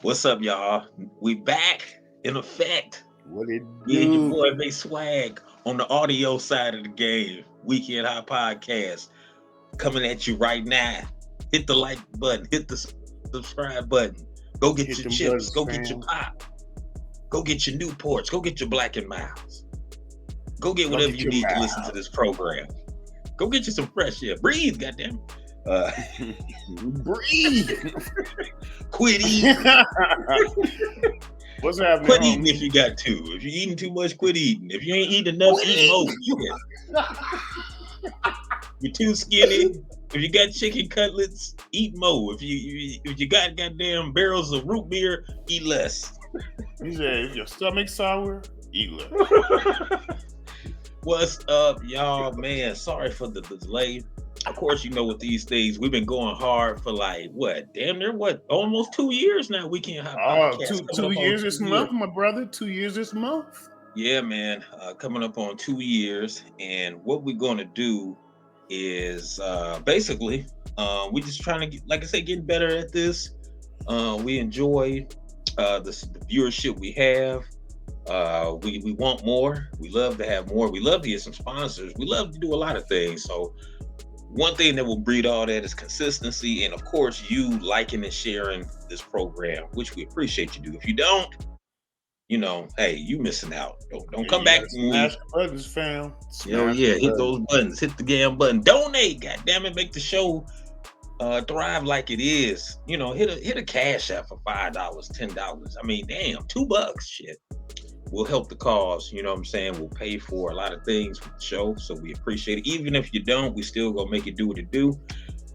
What's up, y'all? We back in effect. What it Me and your do? boy Big Swag on the audio side of the game. Weekend High Podcast coming at you right now. Hit the like button, hit the subscribe button. Go get Hit your them chips, buttons, go get your fam. pop, go get your Newports, go get your Black and Miles. Go get Go whatever get you your need to listen to mouth. this program. Go get you some fresh air. Breathe, goddamn. Uh, Breathe. quit eating. What's happening, Quit eating if homie? you got to. If you're eating too much, quit eating. If you ain't eating enough, Quit eat more. eating. Shit. You're too skinny. If you got chicken cutlets, eat more. If you got goddamn barrels of root beer, eat less. He said, if your stomach sour, eat less. What's up, y'all? Man, sorry for the delay. Of course, you know with these things, we've been going hard for like what? Damn near what? Almost 2 years now. Weekend High Oh, Podcast two coming two up on years this 2 years. month, my brother. 2 years this month. Yeah, man, coming up on 2 years, and what we're gonna do is basically we're just trying to get, like I said, getting better at this. We enjoy the viewership we have. We want more. We love to have more. We love to get some sponsors. We love to do a lot of things. So one thing that will breed all that is consistency, and of course, you liking and sharing this program, which we appreciate you do. If you don't, hey, you missing out. Don't Yeah, come you back gotta when we. smash the buttons, fam. Hell Smash the yeah, hit buttons. those buttons, hit the damn button, donate, goddamn it, make the show thrive like it is. Hit a cash app for $5, $10. I mean, damn, $2, shit. We'll help the cause, you know what I'm saying? We'll pay for a lot of things with the show, so we appreciate it. Even if you don't, we still gonna make it do what it do.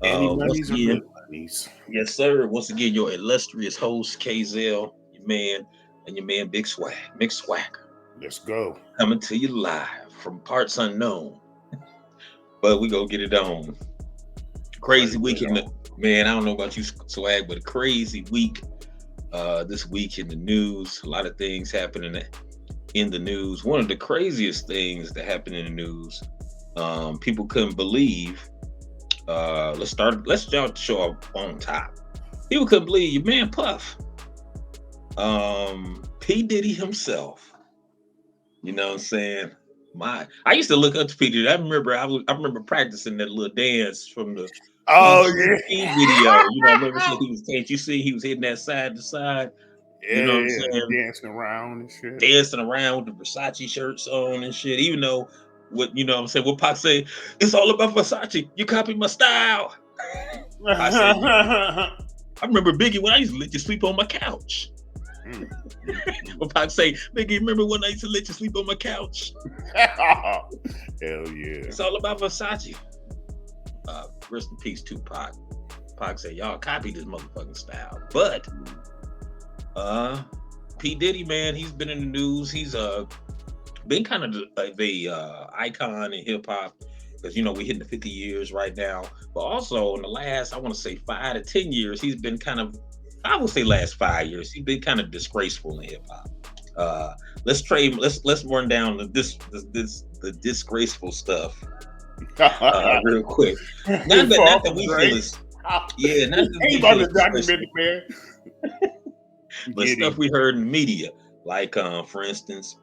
Any Once monies are again, good monies. yes, sir. Once again, your illustrious host, KZL, your man, and your man, Big Swag, Big Swagger, Let's go. coming to you live from parts unknown. But we gonna get it on. Turn Crazy it week on. man. I don't know about you, Swag, but a crazy week. This week in the news, a lot of things happening in the news. One of the craziest things that happened in the news, people couldn't believe. Let's start the show up on top. People couldn't believe your man Puff, P Diddy himself. You know what I'm saying? I used to look up to P Diddy. I remember practicing that little dance from the Oh 2016 yeah. video. I remember saying he was, can't you see he was hitting that side to side? You know what I'm Yeah, saying? dancing around and shit. Dancing around with the Versace shirts on and shit. Even though what I'm saying, what Pac say, it's all about Versace. You copy my style. I say, I remember Biggie when I used to let you sleep on my couch. When Pac say, Biggie, remember when I used to let you sleep on my couch? Hell yeah. It's all about Versace. Rest in peace, Tupac. Pac say, y'all copy this motherfucking style. But P. Diddy, man, he's been in the news. He's been kind of the icon in hip hop because we hitting the 50 years right now. But also in the last, I want to say 5 to 10 years, he's been kind of, I would say last 5 years, he's been kind of disgraceful in hip hop. Let's run down the disgraceful stuff real quick. Not that we feel is, yeah, not that we Ain't feel about is the documentary, man. but stuff we heard in the media, like for instance,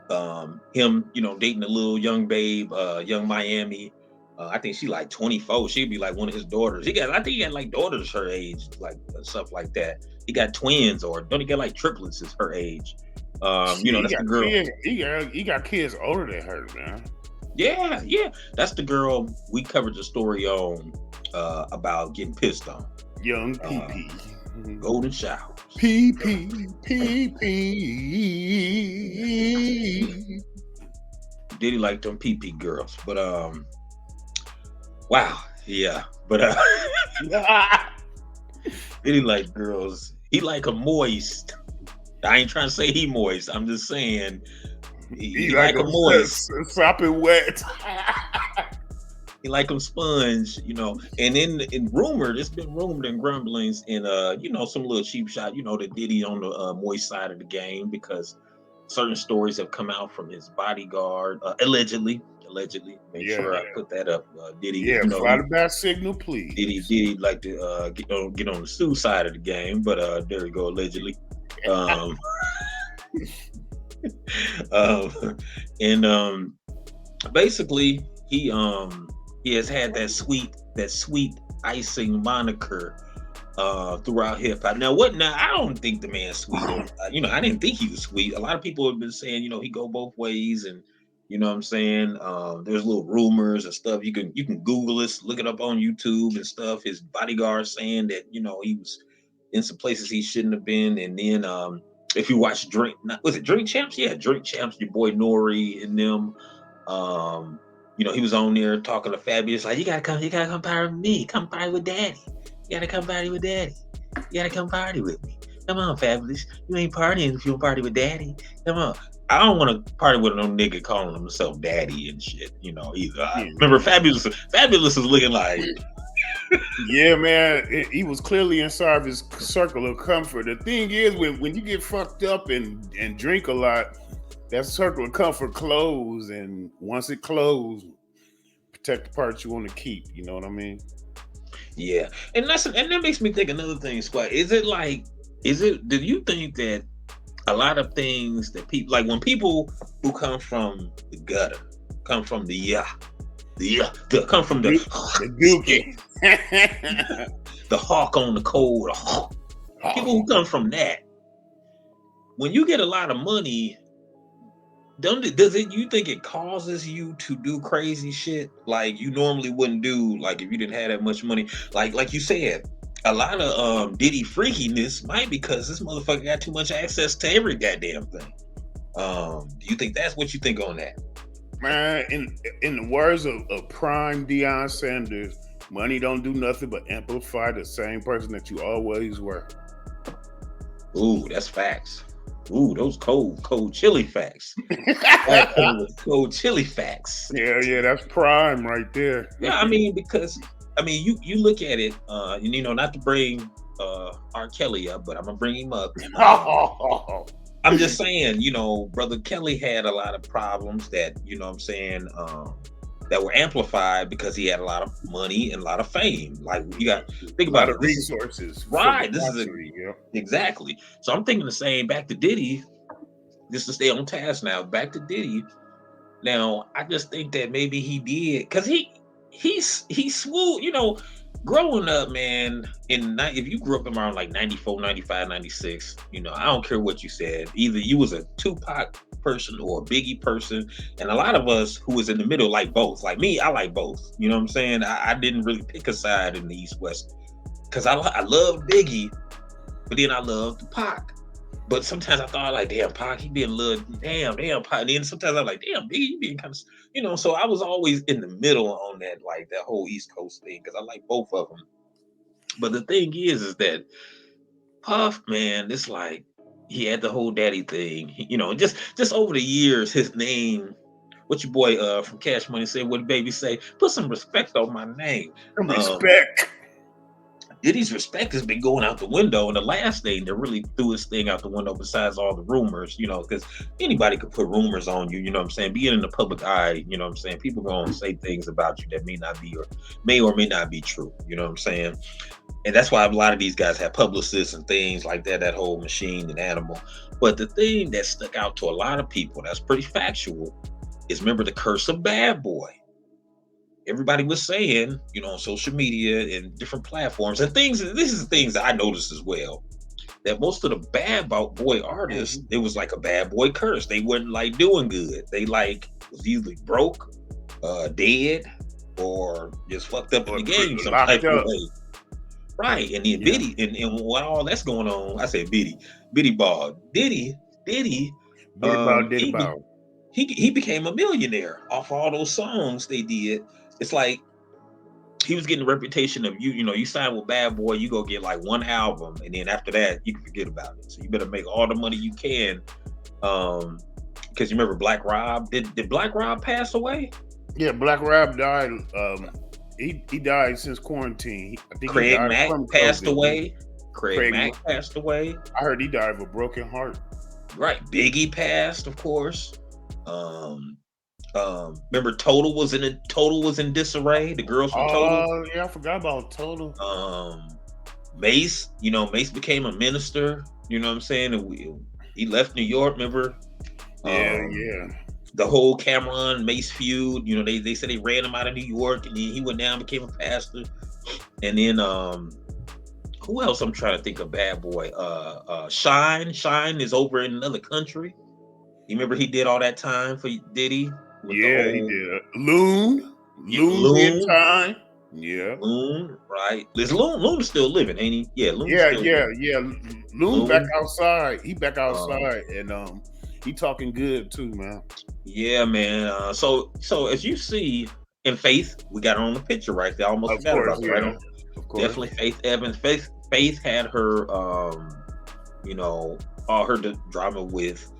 him, dating a little young babe, young Miami. I think she like 24. She'd be like one of his daughters. I think he got like daughters her age, like stuff like that. He got twins, or don't he get like triplets is her age? That's the girl. He got kids older than her, man. Yeah, that's the girl we covered the story on about getting pissed on. Young PP. Golden shower. PP. Diddy like them PP girls, but wow, yeah, but Diddy like girls. He like them moist. I ain't trying to say he moist. I'm just saying he like them moist. Sopping wet. He like them sponge, And in rumored, it's been rumored and grumblings in some little cheap shot, the Diddy on the moist side of the game, because certain stories have come out from his bodyguard, allegedly allegedly. Make Yeah, sure I put that up. Diddy, yeah. Fly the bat signal, please. Diddy like to get on the Sue side of the game, but there we go, allegedly. Um, um, and basically he has had that sweet icing moniker throughout hip hop. Now, what? Now, I don't think the man's sweet. I didn't think he was sweet. A lot of people have been saying, he go both ways, and you know what I'm saying. There's little rumors and stuff. You can Google this, look it up on YouTube and stuff. His bodyguard saying that he was in some places he shouldn't have been, and then if you watch was it Drink Champs? Yeah, Drink Champs. Your boy Nori and them. Um, he was on there talking to Fabulous, like, you gotta come party with me. Come party with Daddy. You gotta come party with Daddy. You gotta come party with me. Come on, Fabulous. You ain't partying if you don't party with Daddy. Come on. I don't want to party with no nigga calling himself Daddy and shit, either. I remember Fabulous is looking like... Yeah, man. He was clearly inside of his circle of comfort. The thing is, when you get fucked up and drink a lot, that circle of comfort closes, and once it closes, protect the parts you want to keep. You know what I mean? Yeah, and that makes me think another thing, Squad. Do you think that a lot of things that people, like when people who come from the gutter, come from come from the dookie, the hawk on the cold, people who come from that, when you get a lot of money, you think it causes you to do crazy shit like you normally wouldn't do, like if you didn't have that much money? Like you said, a lot of Diddy freakiness might because this motherfucker got too much access to every goddamn thing. Do you think that's what you think on that? Man, in the words of prime Deion Sanders, money don't do nothing but amplify the same person that you always were. Ooh, that's facts. Ooh, those cold chili facts. Cold chili facts. Yeah, that's prime right there. Yeah, because you look at it, not to bring R. Kelly up, but I'm gonna bring him up. I'm just saying, Brother Kelly had a lot of problems that, that were amplified because he had a lot of money and a lot of fame. Like, you got to think about it. Resources. Right. Exactly. So I'm thinking the same back to Diddy, just to stay on task now, back to Diddy. Now, I just think that maybe he did, because he swooped, growing up, man, if you grew up around like 94, 95, 96, I don't care what you said. Either you was a Tupac person or a Biggie person. And a lot of us who was in the middle like both. Like me, I like both. You know what I'm saying? I didn't really pick a side in the East-West because I love Biggie, but then I love Pac. But sometimes I thought, like, damn, Pac, he being a little, damn, Pac. And then sometimes I'm like, damn, Biggie, you being kind of, so I was always in the middle on that, like, that whole East Coast thing, because I like both of them. But the thing is that Puff, man, it's like, he had the whole daddy thing, just over the years, his name, what your boy from Cash Money said, what the baby say, put some respect on my name. Respect. Diddy's respect has been going out the window, and the last thing that really threw his thing out the window, besides all the rumors, because anybody could put rumors on you, being in the public eye, people gonna say things about you that may or may not be true, and that's why a lot of these guys have publicists and things like that whole machine and animal. But the thing that stuck out to a lot of people that's pretty factual is, remember the curse of Bad Boy. Everybody was saying, on social media and different platforms and things. This is things that I noticed as well, that most of the bad boy artists, it was like a bad boy curse. They wasn't like doing good. They like was either broke, dead, or just fucked up in the game some type of way. Right. And then Biddy, and while all that's going on, I say Biddy Ball, Diddy, he became a millionaire off all those songs they did. It's like he was getting the reputation of you sign with Bad Boy, you go get like one album, and then after that you can forget about it. So you better make all the money you can. Because you remember Black Rob? Did Black Rob pass away? Yeah, Black Rob died. He died since quarantine. I think Craig Mack passed away. Craig Mack passed away. I heard he died of a broken heart. Right. Biggie passed, of course. Remember Total was in disarray. The girls from Total. Oh yeah, I forgot about Total. Um, Mace, Mace became a minister. You know what I'm saying? And he left New York. Remember? Yeah, Um, yeah. the whole Cameron Mace feud. They said they ran him out of New York, and then he went down, became a pastor. And then who else? I'm trying to think of bad boy. Shine. Shine is over in another country. You remember he did all that time for Diddy with the Yeah, he whole did. Loon. Loon did Loon. time. Yeah. Loon, right? Is Loon is still living, ain't he? Yeah, Loon's Yeah, still yeah, living. yeah. Loon back Loon. outside. He back Um, outside, and he talking good too, man. yeah, man. So as you see in Faith, we got her on the picture right there. I almost Of forgot course, about that. yeah. Right? Of course. Definitely Faith Evans. Faith had her you know, all her drama with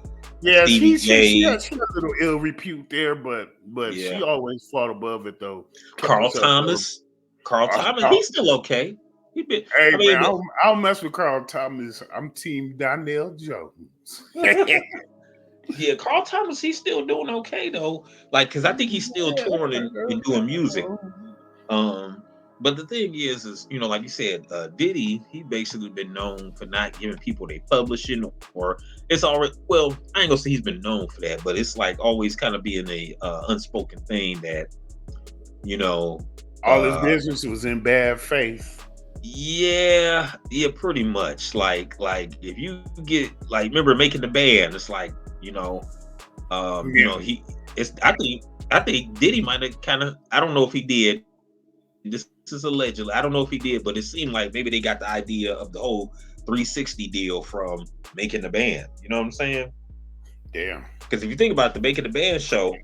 Yeah, Stevie J. she had a little ill repute there, but she Yeah. always fought above it though. Kept Carl herself relevant. Thomas. Carl Uh, Thomas, uh, he's still okay. He been hey I man, mean, I'll mess with Carl Thomas. I'm Team Donnell Jones. yeah, Carl Thomas, he's still doing okay though. Like, cause I think he's still touring and doing music. Um, but the thing is, like you said, Diddy, he basically been known for not giving people their publishing, or it's already, well, I ain't gonna say he's been known for that, but it's like always kind of being a unspoken thing that, you know, All his business was in bad faith. yeah, pretty much. Like if you get like, remember Making the Band, it's like, Yeah. he it's I think Diddy might have kind of, I don't know if he did. This is allegedly. I don't know if he did, but it seemed like maybe they got the idea of the whole 360 deal from Making the Band. You know what I'm saying? Damn. Because if you think about the Making the Band show,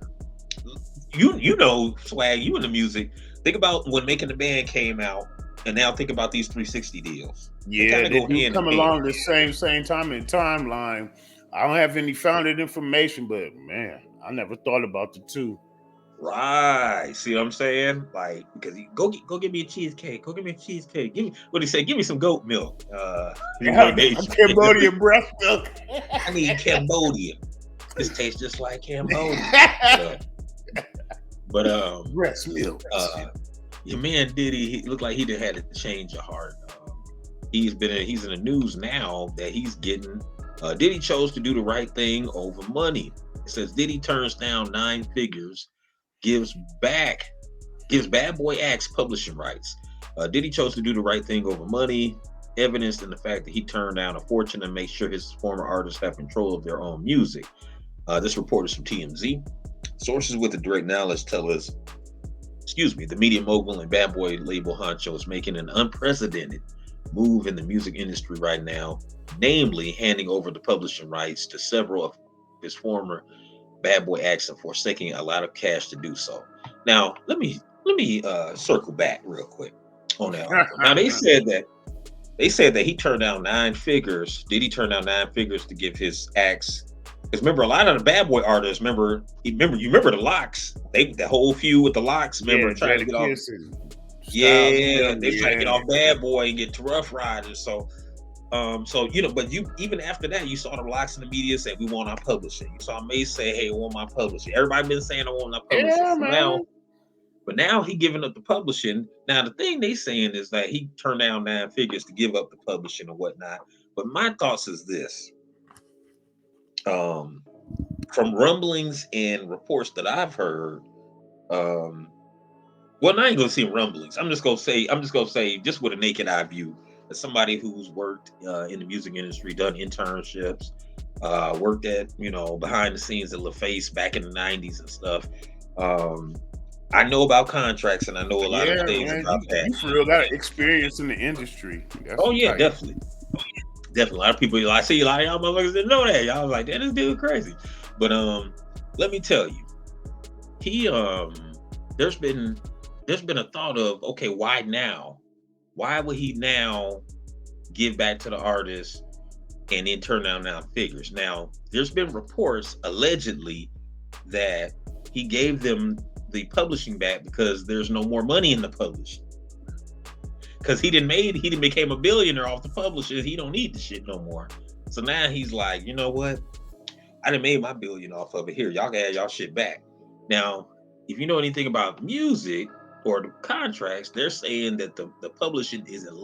Swag, you in the music. Think about when Making the Band came out, and now think about these 360 deals. They Yeah, kind of they go do hand come in hand. along the same time in timeline. I don't have any founded information, but man, I never thought about the two. Right. See what I'm saying? Like, because go get me a cheesecake. Go get me a cheesecake. Give me what he say? Give me some goat milk. Cambodian breast milk. I need Cambodian. This tastes just like Cambodia. But breast milk. Your man Diddy, he looked like he done had a change of heart. He's in the news now that he's getting. Diddy chose to do the right thing over money. It says Diddy turns down 9 figures, gives Bad Boy Acts publishing rights. Diddy chose to do the right thing over money, evidenced in the fact that he turned down a fortune to make sure his former artists have control of their own music. This report is from TMZ. Sources with the direct knowledge tell us, the media mogul and Bad Boy label honcho is making an unprecedented move in the music industry right now, namely handing over the publishing rights to several of his former Bad Boy acts and forsaking a lot of cash to do so. Now, let me circle back real quick on that article. Now, they said that he turned down 9 figures. Did he turn down 9 figures to give his acts? Because remember, a lot of the Bad Boy artists, you remember the Locks, the whole feud with the Locks, remember trying to get off. Yeah, they trying to get off Bad Boy and get to Rough Riders. So, but even after that, you saw the Locks in the media say we want our publishing. You saw Mace say, "Hey, I want my publishing." Everybody been saying I want my publishing. Yeah, man. Now he giving up the publishing. Now the thing they saying is that he turned down 9 figures to give up the publishing and whatnot. But my thoughts is this. From rumblings and reports that I've heard, well, I ain't gonna say rumblings. I'm just gonna say, just with a naked eye view, as somebody who's worked in the music industry, done internships, worked at behind the scenes at LaFace back in the '90s and stuff. I know about contracts and I know a lot of things about that. You for real got experience in the industry. That's definitely. Definitely, a lot of people. I see a lot of y'all motherfuckers didn't know that. Y'all was like, "That is dude crazy." But let me tell you, he there's been a thought of, okay, why now? Why would he now give back to the artist and then turn down 9 figures? Now, there's been reports allegedly that he gave them the publishing back because there's no more money in the publishing. Because he didn't became a billionaire off the publishers. He don't need the shit no more. So now he's like, you know what? I done made my billion off of it. Here, y'all can have y'all shit back. Now, if you know anything about music or the contracts, they're saying that the publishing isn't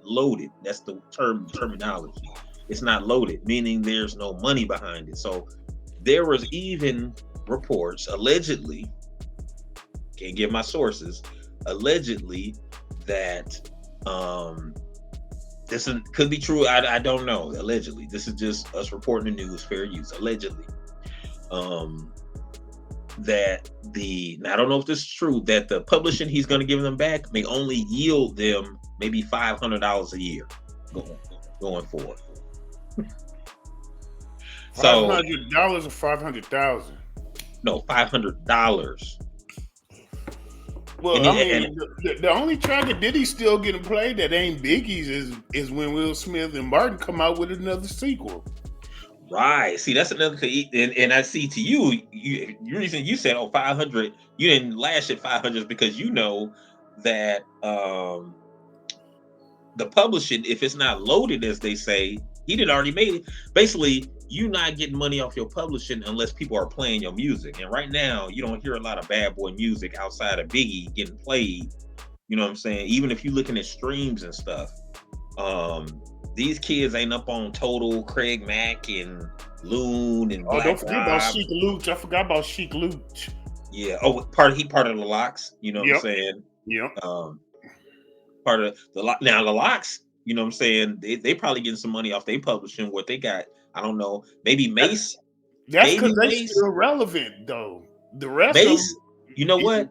loaded. That's the terminology. It's not loaded, meaning there's no money behind it. So there was even reports, allegedly, can't give my sources, allegedly that could be true. I don't know. Allegedly, this is just us reporting the news, fair use. Allegedly, um, that now I don't know if this is true, that the publishing he's going to give them back may only yield them maybe $500 a year going forward. So $500 or 500,000. no, $500. Well, And, I it- mean, the only track that Diddy's still getting played that ain't Biggie's is when Will Smith and Martin come out with another sequel. right. See, that's another thing. And I see to you, the reason you said, 500, you didn't lash at 500 because you know that the publishing, if it's not loaded, as they say, he did already made it. Basically, you not getting money off your publishing unless people are playing your music. And right now, you don't hear a lot of bad boy music outside of Biggie getting played. You know what I'm saying? Even if you're looking at streams and stuff, these kids ain't up on Total, Craig Mack, and Loon and Oh, Black don't forget about Rob. Sheik Luch. I forgot about Sheik Luch. Yeah. Oh, part of the Locks. You know what I'm Yep. saying? Yep. Part of now the Locks. You know what I'm saying? They probably getting some money off they publishing. What they got, I don't know. Maybe Mace. That's Maybe because they Mace. still relevant though. The rest of Mace. them, You know what?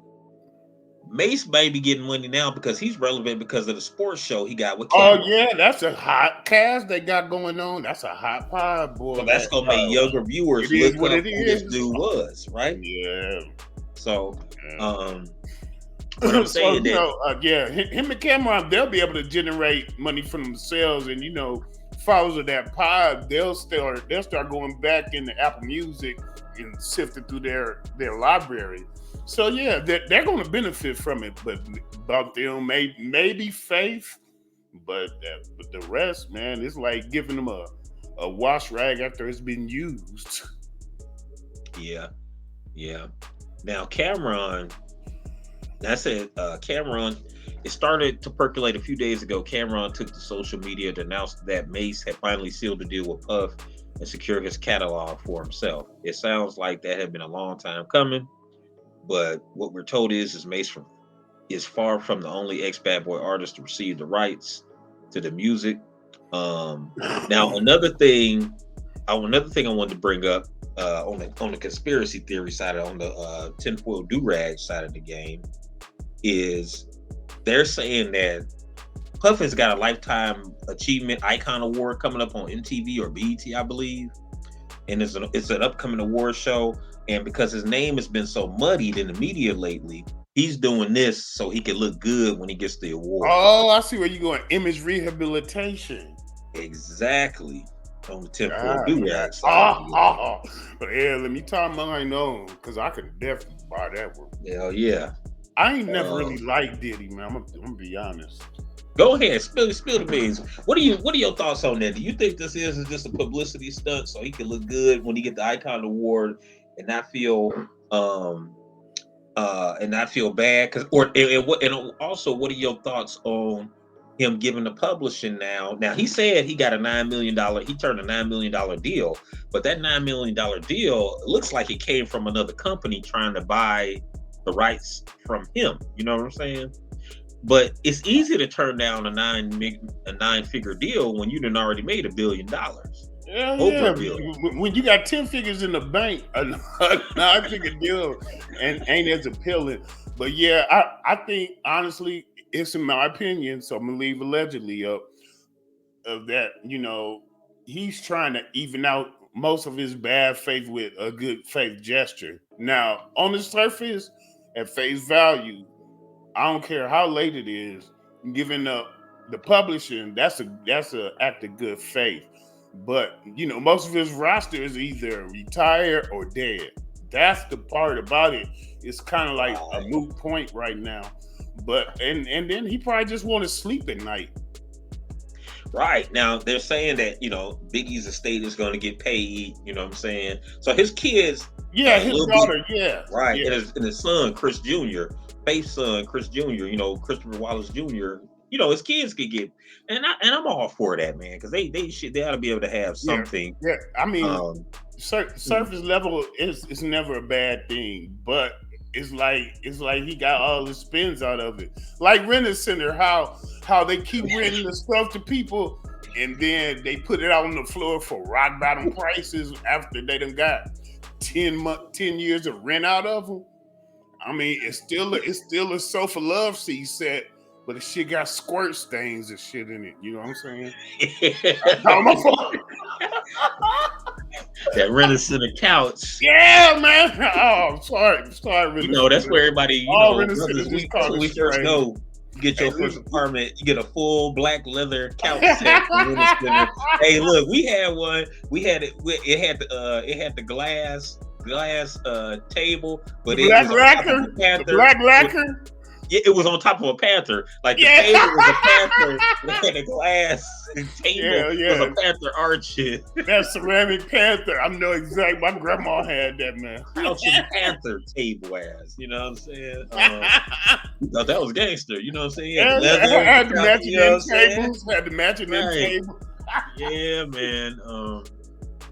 Mace may be getting money now because he's relevant because of the sports show he got with oh Cameron. yeah, that's a hot cast they got going on. That's a hot pie, boy. So that's gonna make younger viewers It is look what up it who this is. dude was, right? Yeah. So, Yeah. what I'm So, saying you that know, yeah, him and Cameron, they'll be able to generate money from themselves, and followers of that pod, they'll start going back into Apple Music and sifting through their library. So yeah, they're going to benefit from it, but about them maybe Faith, but the rest, man, it's like giving them a wash rag after it's been used. yeah. Now Cameron, that's it. Cameron, it started to percolate a few days ago. Cameron took to social media to announce that Mace had finally sealed the deal with Puff and secured his catalog for himself. It sounds like that had been a long time coming, but what we're told is Mace is far from the only ex-Bad Boy artist to receive the rights to the music. Now another thing I wanted to bring up on the conspiracy theory side, on the tinfoil do-rag side of the game, is they're saying that Puff has got a lifetime achievement icon award coming up on MTV or BET, I believe, and it's an upcoming award show. And because his name has been so muddied in the media lately, he's doing this so he can look good when he gets the award. Oh, I see where you're going. Image rehabilitation. Exactly. On the tinfoil do-rag side. Yeah, let me tie mine on because I could definitely buy that one. Hell yeah. I ain't never really liked Diddy, man. I'm gonna be honest. Go ahead, spill the beans. What are your thoughts on that? Do you think this is just a publicity stunt so he can look good when he get the Icon Award and not feel bad? And also, what are your thoughts on him giving the publishing now? Now he said he got a $9 million. He turned a $9 million deal, but that $9 million deal looks like it came from another company trying to buy the rights from him. You know what I'm saying? But it's easy to turn down a nine-figure deal when you done already made $1 billion. Yeah. When you got 10 figures in the bank, a 9-figure deal ain't as appealing. But yeah, I think honestly, it's in my opinion. So I'm gonna leave allegedly up of that. He's trying to even out most of his bad faith with a good faith gesture. Now, on the surface, at face value, I don't care how late it is, giving up the publishing, that's a act of good faith. But most of his roster is either retired or dead. That's the part about it. It's kind of like a moot point right now. But and then he probably just want to sleep at night. Right. Now they're saying that, Biggie's estate is going to get paid, you know what I'm saying? So his kids, Yeah, his Little B, daughter. Yeah, right, yeah, and his son Chris Jr., Faith's son Chris Jr., Christopher Wallace Jr., his kids could get, and I'm all for that, man, because they ought to be able to have yeah, something. yeah. I mean, Um, mm, surface level is never a bad thing, but it's like he got all the spins out of it. Like Rent Center, how they keep renting the stuff to people, and then they put it out on the floor for rock bottom prices after they done got 10 years of rent out of them. I mean, it's still a sofa love seat set, but the shit got squirt stains and shit in it. You know what I'm saying? Oh, my fault. that Rent-A-Center couch. Yeah, man. Oh, sorry, That's Rent-A-Center. where everybody, All brothers, Rent-A-Center just that's called when it we first strange. go. You get Hey, your first listen. apartment, you get a full black leather couch set from Rent-A-Center. Hey, look, we had one. We had it. It had the glass table, The but it black was on top of lacquer. a The panther. black lacquer. It was on top of a panther. Like the Yeah. table was a panther, and the glass table Yeah, was a yeah. panther arch. That ceramic panther. I know exactly. My grandma had that, man. Crouching Panther table ass. You know what I'm saying? We thought that was gangster. You know what I'm saying? Yeah, the Yeah, yeah. leather, Had the couch, matching you know what I'm end saying? tables. Had the matching end Right. table. Yeah, man.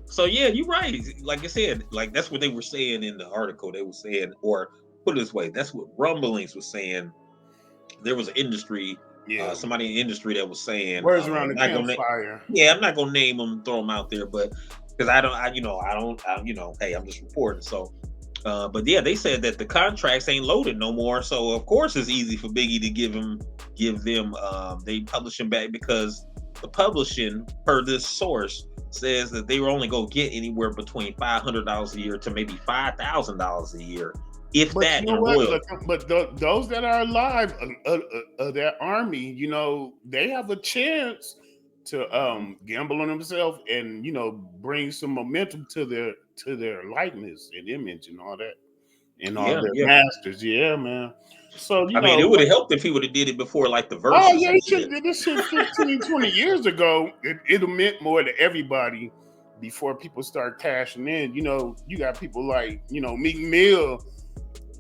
So yeah, you're right. Like I said, like that's what they were saying in the article. They were saying, or put it this way, that's what Rumblings was saying. There was an industry, Yeah. somebody in the industry that was saying, Words around the I'm not gonna, campfire. yeah, I'm not gonna name them, throw them out there, but because hey, I'm just reporting. So, but yeah, they said that the contracts ain't loaded no more. So of course it's easy for Biggie to give them, they publish them back because the publishing per this source says that they were only gonna get anywhere between $500 a year to maybe $5,000 a year, if But that, you know in what? royalties. Those that are alive, that army, they have a chance to gamble on themselves and bring some momentum to their likeness and image and all that and all Yeah, their yeah. masters. Yeah, man. So I mean, it would have helped if he would have did it before, like the oh verses yeah, and he should have shit. did this shit 15, 20 years ago. It'd have meant more to everybody before people start cashing in. You got people like, Meek Mill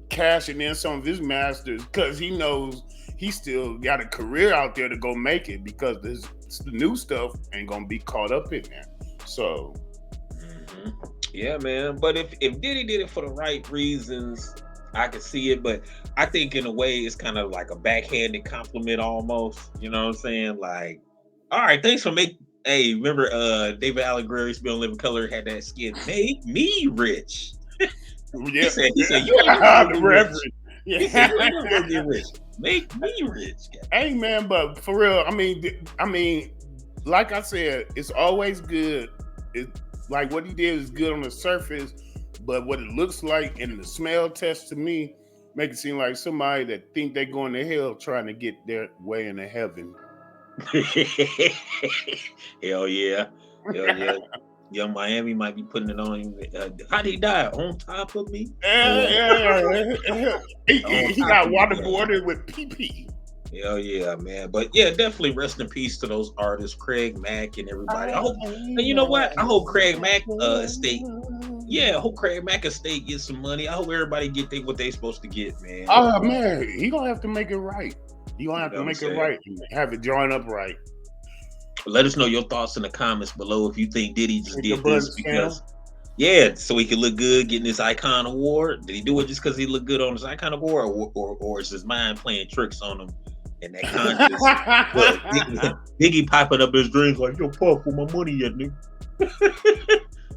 cashing in some of his masters because he knows he still got a career out there to go make it because the new stuff ain't gonna be caught up in there. So Yeah, man. But if Diddy did it for the right reasons, I could see it. But I think in a way it's kind of like a backhanded compliment almost. You know what I'm saying? Like, all right, thanks for making. Hey, remember David Allen Greer, Bill Living Color had that skit, make me rich. yeah, He said, you ain't never gonna the get rich. reverend. He said, you ain't Yeah. never gonna get rich. Make me rich. Hey man, but for real, I mean, like I said, it's always good. It like what he did is good on the surface, but what it looks like and the smell test to me make it seem like somebody that think they're going to hell trying to get their way into heaven. Hell yeah. Hell yeah. Young Miami might be putting it on him. How did he die? On top of me? Yeah. He On top got of me, waterboarded with pee. Hell yeah, man. But yeah, definitely rest in peace to those artists, Craig Mack and everybody. I hope, and you know what? I hope Craig Mack estate. Yeah, I hope Craig Mack estate gets some money. I hope everybody get what they supposed to get, man. Oh man, he gonna have to make it right. He gonna have You to know what make I'm it saying? right. Have it drawn up right. Let us know your thoughts in the comments below if you think Diddy just Hit the did buttons, this because, yeah, so he could look good getting this Icon Award. Did he do it just because he looked good on his Icon Award, or is his mind playing tricks on him? And that conscious, look, Biggie popping up his dreams like, yo, Puff, where my money at, nigga?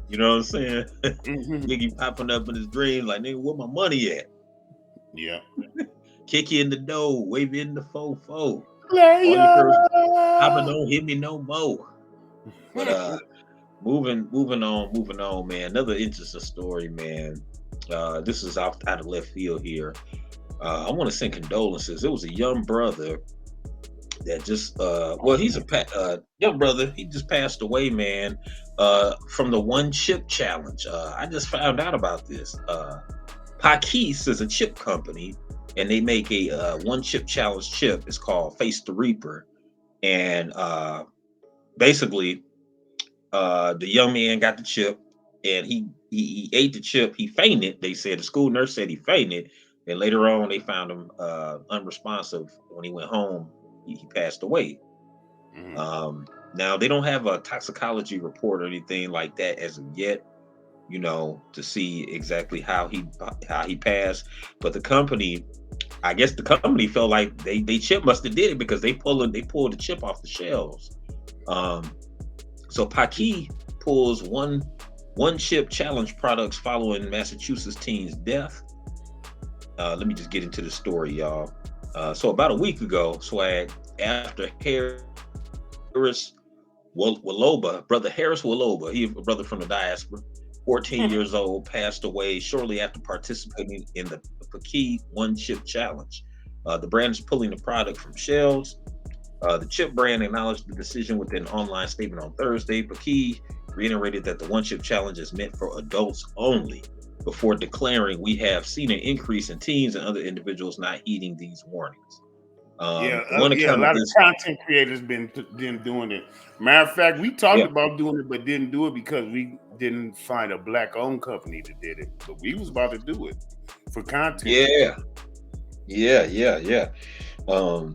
You know what I'm saying? Biggie popping up in his dreams like, nigga, where my money at? Yeah. Kick you in the door, wave you in the fofo. Player. Papa don't hit me no more. But moving on, man. Another interesting story, man. This is out of left field here. I want to send condolences. It was a young brother that just he's a young brother. He just passed away, man, from the one chip challenge. I just found out about this. Pakis is a chip company, and they make a one chip challenge chip. It's called Face the Reaper, and basically, the young man got the chip, and he He ate the chip. He fainted. They said the school nurse said he fainted. And later on, they found him unresponsive. When he went home, he passed away. Mm. Now they don't have a toxicology report or anything like that as of yet, to see exactly how he passed. But the company, I guess the company felt like they chip must have did it because they pulled the chip off the shelves. Um, so Paki pulls one chip challenge products following Massachusetts teen's death. Let me just get into the story, y'all. So about a week ago, Swag, after Harris Waloba, brother Harris Waloba, he a brother from the diaspora, 14 years old, passed away shortly after participating in the Paki One Chip Challenge. The brand is pulling the product from shelves. The chip brand acknowledged the decision with an online statement on Thursday. Paki reiterated that the One Chip Challenge is meant for adults only, before declaring, "We have seen an increase in teens and other individuals not heeding these warnings." One Yeah. A account of lot of this, content creators been doing it. Matter of fact, we talked yeah, about doing it, but didn't do it because we didn't find a black-owned company that did it. But we was about to do it for content. yeah, yeah. Um,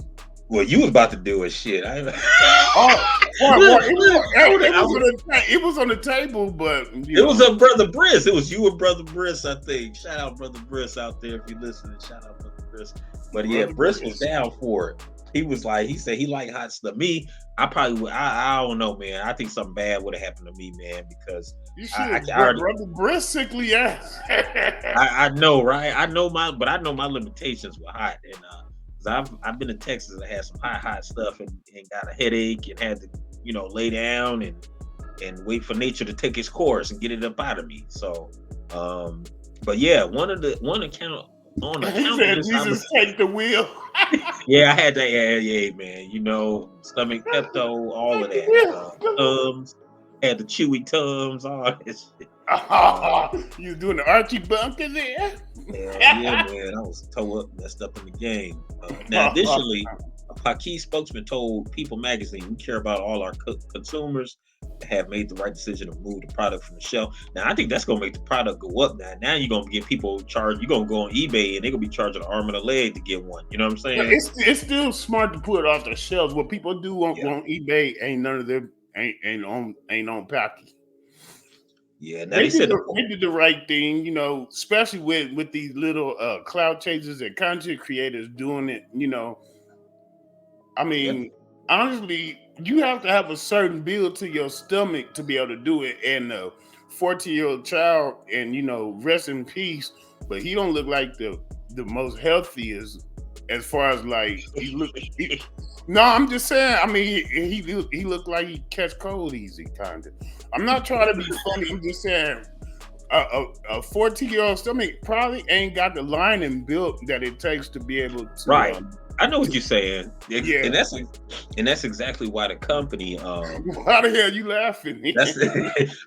well, you was about to do it, shit. Oh, boy, I was, it was on the table, but it was a brother Briss. It was you and brother Briss, I think. Shout out brother Briss out there if you're listening. Shout out brother Briss. But yeah, Brother Briss was Briss. down for it. He said he liked hot stuff. Me, I probably would. I don't know, man. I think something bad would have happened to me, man, because You I, should, I already, Brother Briss, sickly ass. I know, right? I know my limitations were hot, and 'cause I've been to Texas and had some hot stuff, and got a headache and had to lay down and wait for nature to take its course and get it up out of me. So, but yeah, one account on He account of said, this, "Jesus, take the wheel." yeah, I had that, yeah, man. Stomach Pepto, all of Take the that. wheel. Tums, had the chewy Tums, all this shit. Uh, You doing the Archie bunker there? Hell yeah, man. I was toe up, messed up in the game. Now, additionally, a Paki spokesman told People magazine, "We care about all our consumers that have made the right decision to move the product from the shelf." Now, I think that's going to make the product go up. Now you're going to get people charged. You're going to go on eBay and they're going to be charging an arm and a leg to get one. You know what I'm Well, saying? it's still smart to put it off the shelves. What people do on, Yeah. on eBay ain't none of them ain't on Paki. Yeah. Now, They they did said the right thing, especially with these little cloud chasers and content creators doing it. I yeah. mean, honestly, you have to have a certain build to your stomach to be able to do it. And a 14-year-old child, and rest in peace, but he don't look like the most healthiest as far as like he look. No, I'm just saying. I mean, he looked like he catch cold easy, kind of. I'm not trying to be funny. I'm just saying. A 14-year-old stomach probably ain't got the lining built that it takes to be able to. Right. I know what you're saying. Yeah. And that's exactly why the company Why the hell you laughing? that's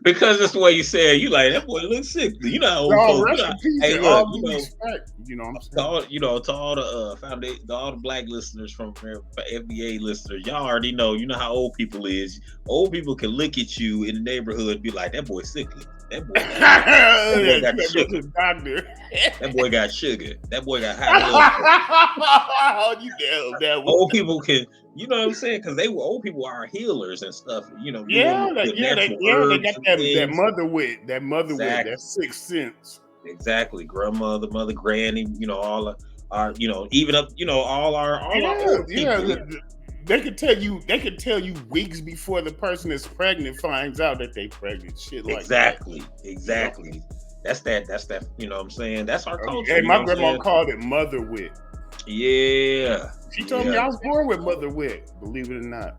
because that's the way you say it. You like that boy looks sick. You know how old No, folks. rest in peace Hey, and look. all due respect. You know what I'm To saying? all the foundation, all the black listeners from FBA listeners, y'all already know. You know how old people is. Old people can look at you in the neighborhood and be like, "That boy sickly. That boy got You sugar. go to the doctor. That boy got sugar. That boy got high blood pressure." You damn that one. Old people can, you know what I'm saying? Because old people are healers and stuff. Doing with natural They herbs got and that things. mother wit, that Exactly. sixth sense. Exactly. Grandmother, mother, granny, all our, even up, all our Yeah, old yeah. people. They could tell you weeks before the person is pregnant finds out that they pregnant. Shit like that. Exactly. That's that, you know what I'm saying? That's our culture, Hey, you know my what I'm grandma saying? called it mother wit. Yeah. She told me Yeah. I was born with mother wit, believe it or not.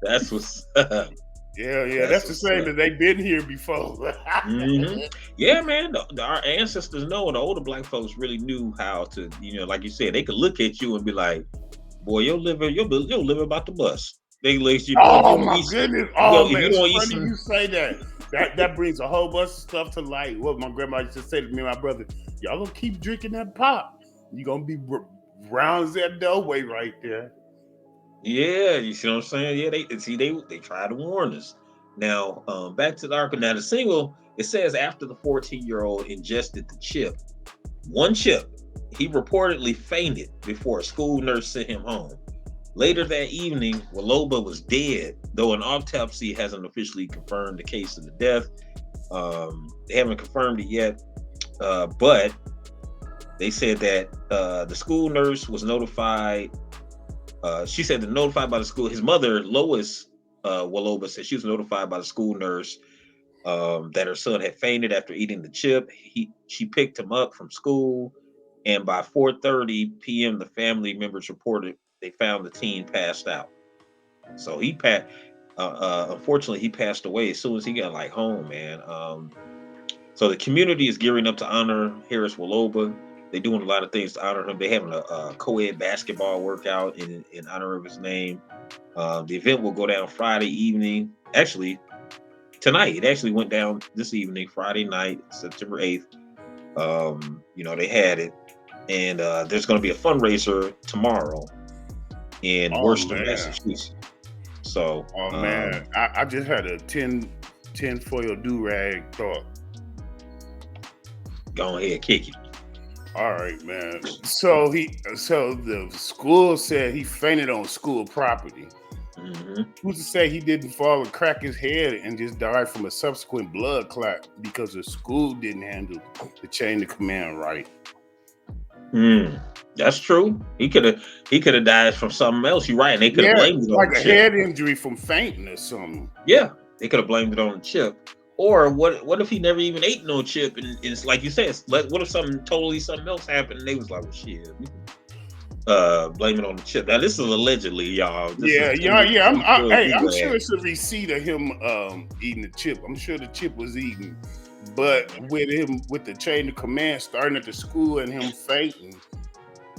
That's what's up. Yeah, That's that's the what's same up. that they've been here before. hmm Yeah, man. Our ancestors know, and the older black folks really knew how to, like you said, they could look at you and be like, "Boy, your liver about to bust." They let you know if you Oh don't my eat, goodness! if Oh you man, it's don't eat funny some, you say that. That brings a whole bunch of stuff to light. What my grandma used to say to me and my brother: "Y'all gonna keep drinking that pop, you gonna be round as that doorway right there." yeah, you see what I'm saying? Yeah, they try to warn us. Now, back to the article. Now, the single, it says after the 14-year-old ingested the chip, one chip, he reportedly fainted before a school nurse sent him home. Later that evening, Waloba was dead, though an autopsy hasn't officially confirmed the case of the death. They haven't confirmed it yet, but they said that the school nurse was notified. She said that notified by the school. His mother, Lois Waloba, said she was notified by the school nurse that her son had fainted after eating the chip. She picked him up from school, and by 4:30 p.m., the family members reported they found the teen passed out. So he passed. Unfortunately, he passed away as soon as he got home, man. So the community is gearing up to honor Harris Waloba. They're doing a lot of things to honor him. They're having a co-ed basketball workout in honor of his name. The event will go down Friday evening. Actually, tonight. It actually went down this evening, Friday night, September 8th. They had it. And there's going to be a fundraiser tomorrow in Worcester, Massachusetts. So, man, I just had a tinfoil do-rag thought. Go ahead, kick it. All right, man. So the school said he fainted on school property. Mm-hmm. Who's to say he didn't fall and crack his head and just died from a subsequent blood clot because the school didn't handle the chain of command right? That's true. He could have died from something else. You're right. And they could have blamed it on like the a chip. head injury from fainting or something. Yeah, they could have blamed it on the chip. Or what if he never even ate no chip? And it's like you said, what if something else happened and they was like, well, shit, blame it on the chip. Now this is allegedly, y'all. I'm sure it's a receipt of him eating the chip. I'm sure the chip was eaten, but with the chain of command starting at the school and him fainting,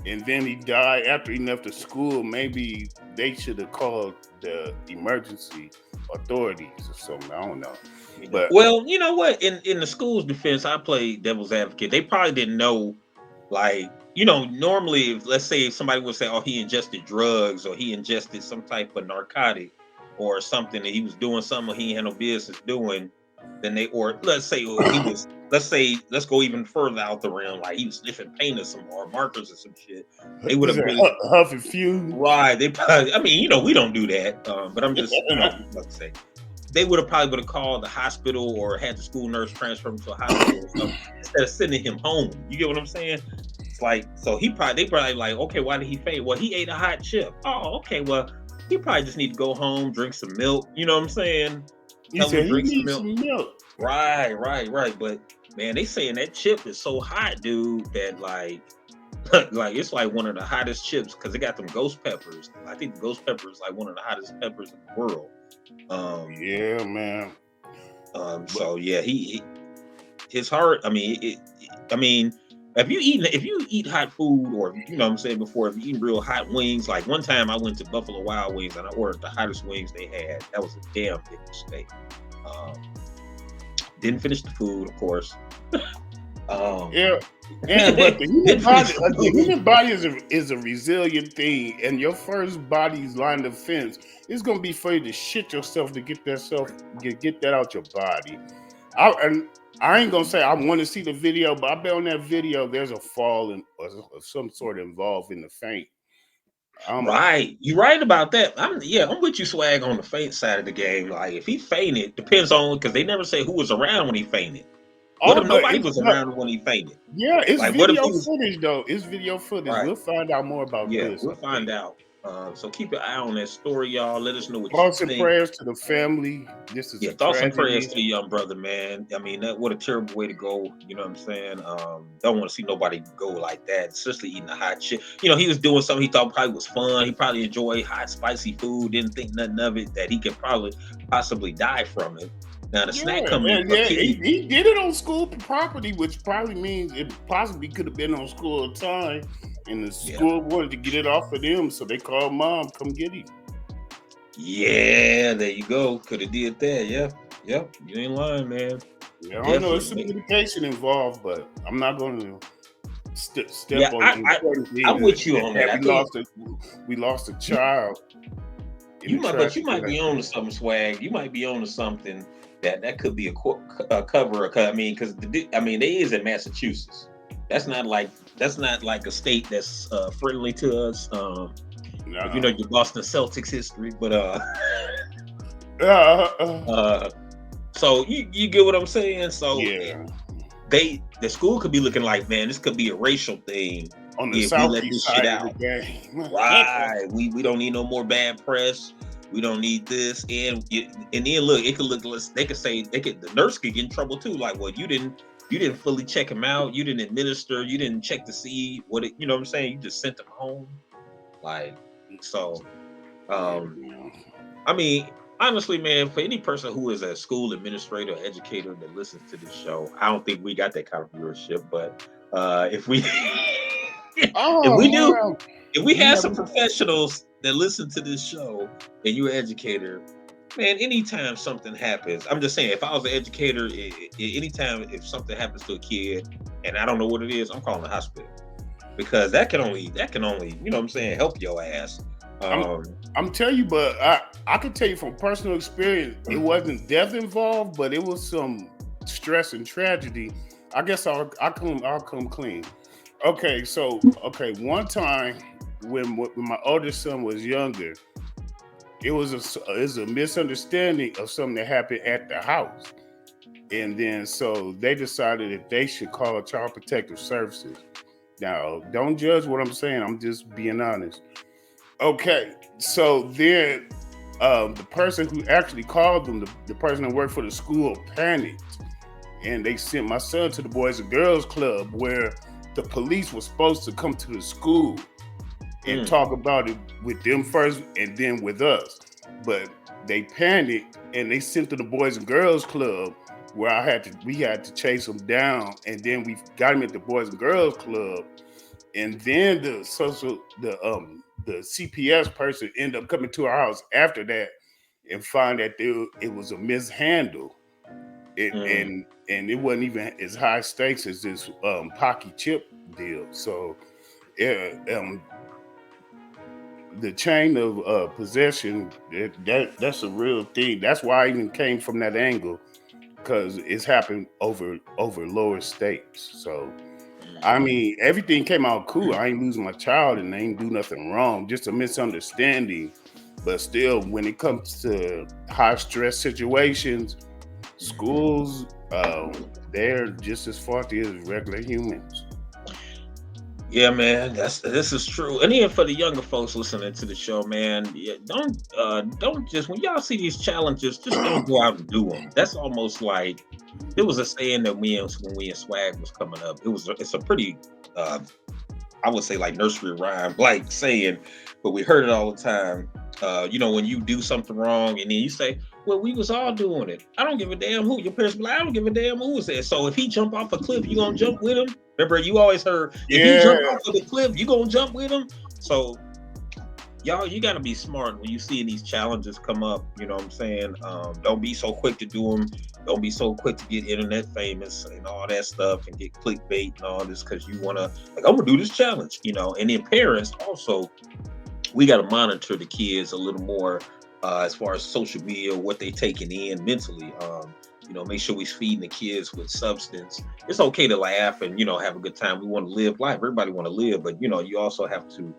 and then he died after he left the school. Maybe they should have called the emergency authorities or something. I don't know. But well, you know what? In the school's defense, I play devil's advocate. They probably didn't know, normally, let's say somebody would say, oh, he ingested drugs or he ingested some type of narcotic or something that he was doing something he had no business doing, then let's go even further out the realm, like he was sniffing paint or markers or some shit. They would have been huff and fume. Right. They probably, we don't do that. But I'm just, like to say. They would have called the hospital or had the school nurse transfer him to a hospital or something instead of sending him home. You get what I'm saying? It's like, so they probably like, okay, why did he faint? Well, he ate a hot chip. Oh, okay. Well, he probably just need to go home, drink some milk. You know what I'm saying? Tell him to drink some milk. Right. But man, they saying that chip is so hot, dude, that it's like one of the hottest chips because it got them ghost peppers. I think the ghost pepper is like one of the hottest peppers in the world. Yeah, man. So yeah, his heart. If you eat hot food, or you know what I'm saying before, if you eat real hot wings, like one time I went to Buffalo Wild Wings and I ordered the hottest wings they had. That was a damn big mistake. Didn't finish the food, of course. But the human body is a resilient thing, and your first body's line of defense is going to be for you to shit yourself to get that out your body. I ain't gonna say I want to see the video, but I bet on that video there's a fall or some sort involved in the faint. Right, you're right about that. I'm with you, Swag, on the faint side of the game. Like if he fainted, depends on, because they never say who was around when he fainted. What if nobody was around when he fainted? Yeah, it's video footage though. It's video footage. Right. We'll find out more about this. We'll find out. So keep an eye on that story, y'all. Let us know what thoughts and prayers to the family. This is thoughts and prayers to the young brother, man. What a terrible way to go. You know what I'm saying? Don't want to see nobody go like that, especially eating a hot shit. He was doing something he thought probably was fun. He probably enjoyed hot, spicy food. Didn't think nothing of it, that he could possibly die from it. Now the snack coming. He did it on school property, which probably means it possibly could have been on school time. And the school wanted to get it off of them, so they called mom, come get him. Yeah, there you go. Could have did that. Yeah. You ain't lying, man. Yeah, I don't know. There's some medication involved, but I'm not going to step on. I'm with you on that. We lost a child. You might be on to something, swag. You might be on to something that could be a cover. I mean, because they is in Massachusetts. That's not like a state that's friendly to us. If you know your Boston Celtics history, but so you get what I'm saying. So yeah, the school could be looking like, man, this could be a racial thing on the if we let southeast this shit side out. of the game. Right. We don't need no more bad press. We don't need this. And then look, it could look. They could say the nurse could get in trouble too. Like, well, you didn't fully check him out. You didn't administer. You didn't check to see what it. You know what I'm saying? You just sent him home. Like, so. I mean, honestly, man, for any person who is a school administrator, or educator that listens to this show, I don't think we got that kind of viewership. But if we if we have some professionals that listen to this show and you're an educator, man, anytime something happens, I'm just saying, if I was an educator, anytime if something happens to a kid and I don't know what it is, I'm calling the hospital, because that can only, you know what I'm saying, help your ass. I'm telling you, but I can tell you from personal experience, it wasn't death involved, but it was some stress and tragedy. I guess I'll come clean. Okay, so one time when my oldest son was younger, it was a misunderstanding of something that happened at the house, and then so they decided that they should call Child Protective Services. Now, don't judge what I'm saying. I'm just being honest. Okay, so then the person who actually called them, the person that worked for the school, panicked, and they sent my son to the Boys and Girls Club, where the police was supposed to come to the school and talk about it with them first and then with us. But they panicked and they sent to the Boys and Girls Club, where we had to chase them down, and then we got him at the Boys and Girls Club, and then the CPS person ended up coming to our house after that and find that it was a mishandle. And it wasn't even as high stakes as this Pocky chip deal. So the chain of possession, that's a real thing. That's why I even came from that angle, because it's happened over lower stakes. So I mean, everything came out cool. I ain't losing my child and I ain't do nothing wrong, just a misunderstanding. But still, when it comes to high stress situations, schools, they're just as faulty as regular humans. Yeah, man, this is true. And even for the younger folks listening to the show, man, don't just, when y'all see these challenges, just don't go out and do them. That's almost like, there was a saying that when we in Swag was coming up. It's a pretty, I would say, like nursery rhyme like saying, but we heard it all the time. When you do something wrong and then you say, well, we was all doing it. I don't give a damn who. Your parents be like, I don't give a damn who was there. So if he jump off a cliff, you gonna jump with him? Remember, you always heard, if he jump off of the cliff, you gonna jump with him? So y'all, you gotta be smart when you see these challenges come up. You know what I'm saying? Don't be so quick to do them. Don't be so quick to get internet famous and all that stuff and get clickbait and all this because you wanna, like, I'm gonna do this challenge, And then parents also, we gotta monitor the kids a little more as far as social media, what they taking in mentally. Make sure we're feeding the kids with substance. It's okay to laugh and have a good time. We want to live life. Everybody want to live, but you also have to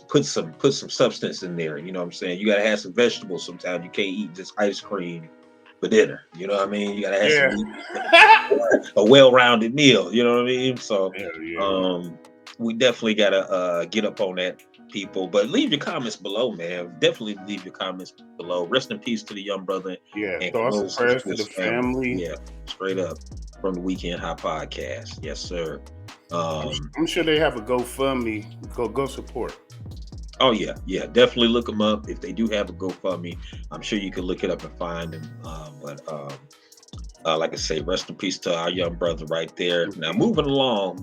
put some substance in there. You know what I'm saying? You gotta have some vegetables. Sometimes you can't eat just ice cream for dinner. You know what I mean? You gotta have a well-rounded meal. You know what I mean? So we definitely gotta get up on that, people. But leave your comments below, man. Definitely leave your comments below. Rest in peace to the young brother. Yeah, thoughts and prayers to the family. Yeah, straight up from the Weekend High Podcast. Yes, sir. I'm sure they have a GoFundMe. Go support. Oh yeah, definitely look them up. If they do have a GoFundMe, I'm sure you can look it up and find them. Like I say, rest in peace to our young brother right there. Now moving along.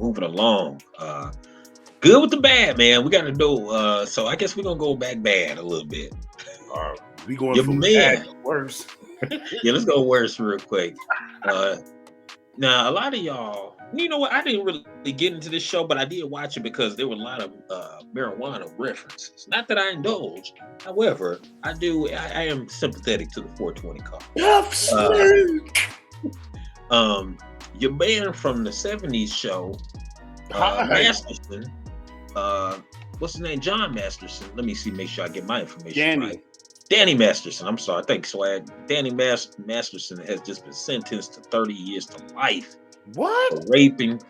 Good with the bad, man. We got to do. So I guess we're gonna go back bad a little bit. We going from bad to worse. Yeah, let's go worse real quick. Now, a lot of y'all, you know what? I didn't really get into this show, but I did watch it because there were a lot of marijuana references. Not that I indulge. However, I am sympathetic to the 420 call. Puff Uh, Smoke. your man from the 70s show, Hi, Masterson, uh, what's his name? John Masterson. Let me see, make sure I get my information right. Danny. Danny Masterson. I'm sorry. Thanks, Swag. Danny Masterson has just been sentenced to 30 years to life What?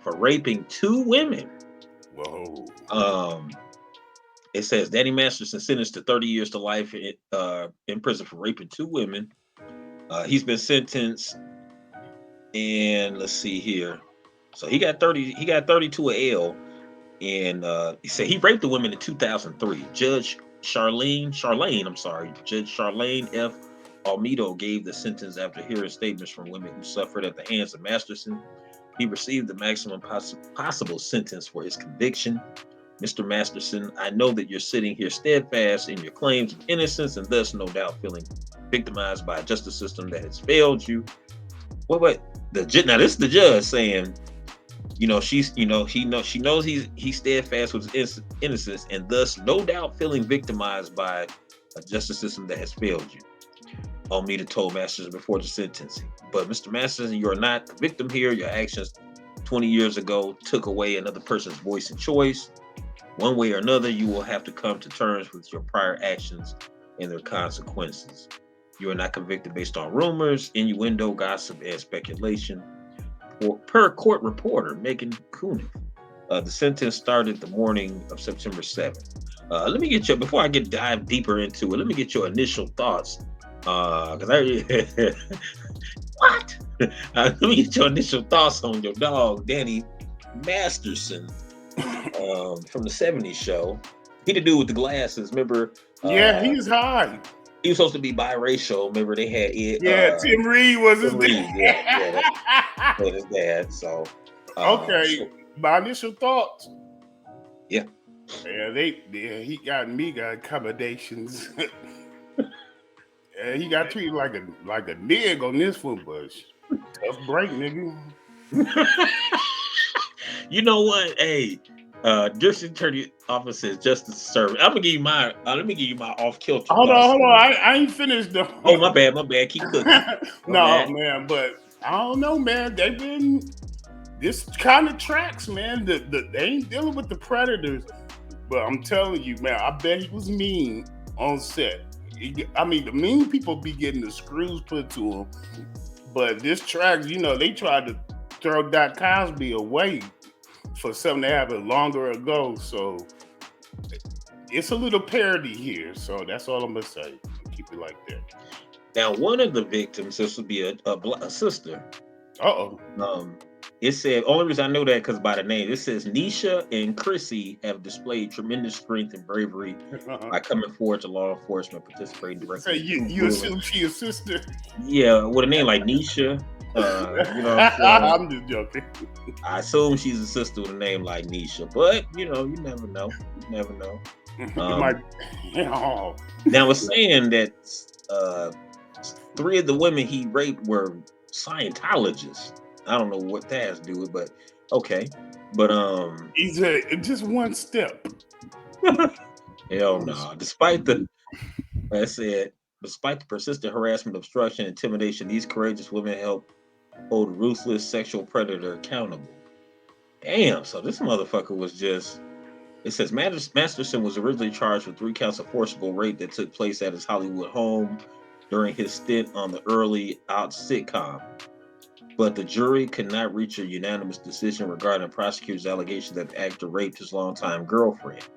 for raping two women. Whoa. It says Danny Masterson sentenced to 30 years to life in prison for raping two women. He's been sentenced, and let's see here. So he got 30. He got 32 a L, and he said he raped the women in 2003. Judge Charlene F. Almedo gave the sentence after hearing statements from women who suffered at the hands of Masterson. He received the maximum possible sentence for his conviction. Mr. Masterson, I know that you're sitting here steadfast in your claims of innocence and thus no doubt feeling victimized by a justice system that has failed you. What? Now this is the judge saying, you know, she knows he's steadfast with his innocence and thus no doubt feeling victimized by a justice system that has failed you. Almeida told Masters before the sentencing. But Mr. Masters, you are not the victim here. Your actions 20 years ago took away another person's voice and choice. One way or another, you will have to come to terms with your prior actions and their consequences. You are not convicted based on rumors, innuendo, gossip, and speculation. Per court reporter Megan Kuniff, the sentence started the morning of September 7th. Let me get before I dive deeper into it, let me get your initial thoughts. Because what? Let me get your initial thoughts on your dog, Danny Masterson, from the 70s show. He the dude with the glasses, remember? Yeah, he's high. He was supposed to be biracial. Remember they had it. Yeah, Tim Reed was his dad. Yeah, that's his dad. So okay, my initial thoughts. Yeah. Yeah, he got accommodations. He got treated like a nig on this one, but tough break, nigga. You know what? Hey, District Attorney Office says justice service. I'm gonna give you my. Let me give you my off kilter. Hold on. I ain't finished though. Oh, my bad. Keep cooking. Man, but I don't know, man. They've been this kind of tracks, man. They ain't dealing with the predators, but I'm telling you, man. I bet he was mean on set. I mean, the mean people be getting the screws put to them, but this track, you know, they tried to throw Doc Cosby away for something that happened longer ago, so it's a little parody here. So that's all I'm gonna say. Keep it like that. Now, one of the victims, this would be a sister. It said, only reason I know that because by the name, it says Nisha and Chrissy have displayed tremendous strength and bravery by coming forward to law enforcement, participating directly. So you assume she a sister? Yeah, with a name like Nisha. You know I'm just joking. I assume she's a sister with a name like Nisha, but you know, you never know. Now it's saying that 3 of the women he raped were Scientologists. I don't know what that has to do with, but okay. But he's just one step. Hell no. Despite the persistent harassment, obstruction, intimidation, these courageous women help hold a ruthless sexual predator accountable. Damn, so this motherfucker was just. It says Masterson was originally charged with 3 counts of forcible rape that took place at his Hollywood home during his stint on the early out sitcom. But the jury could not reach a unanimous decision regarding the prosecutor's allegation that the actor raped his longtime girlfriend.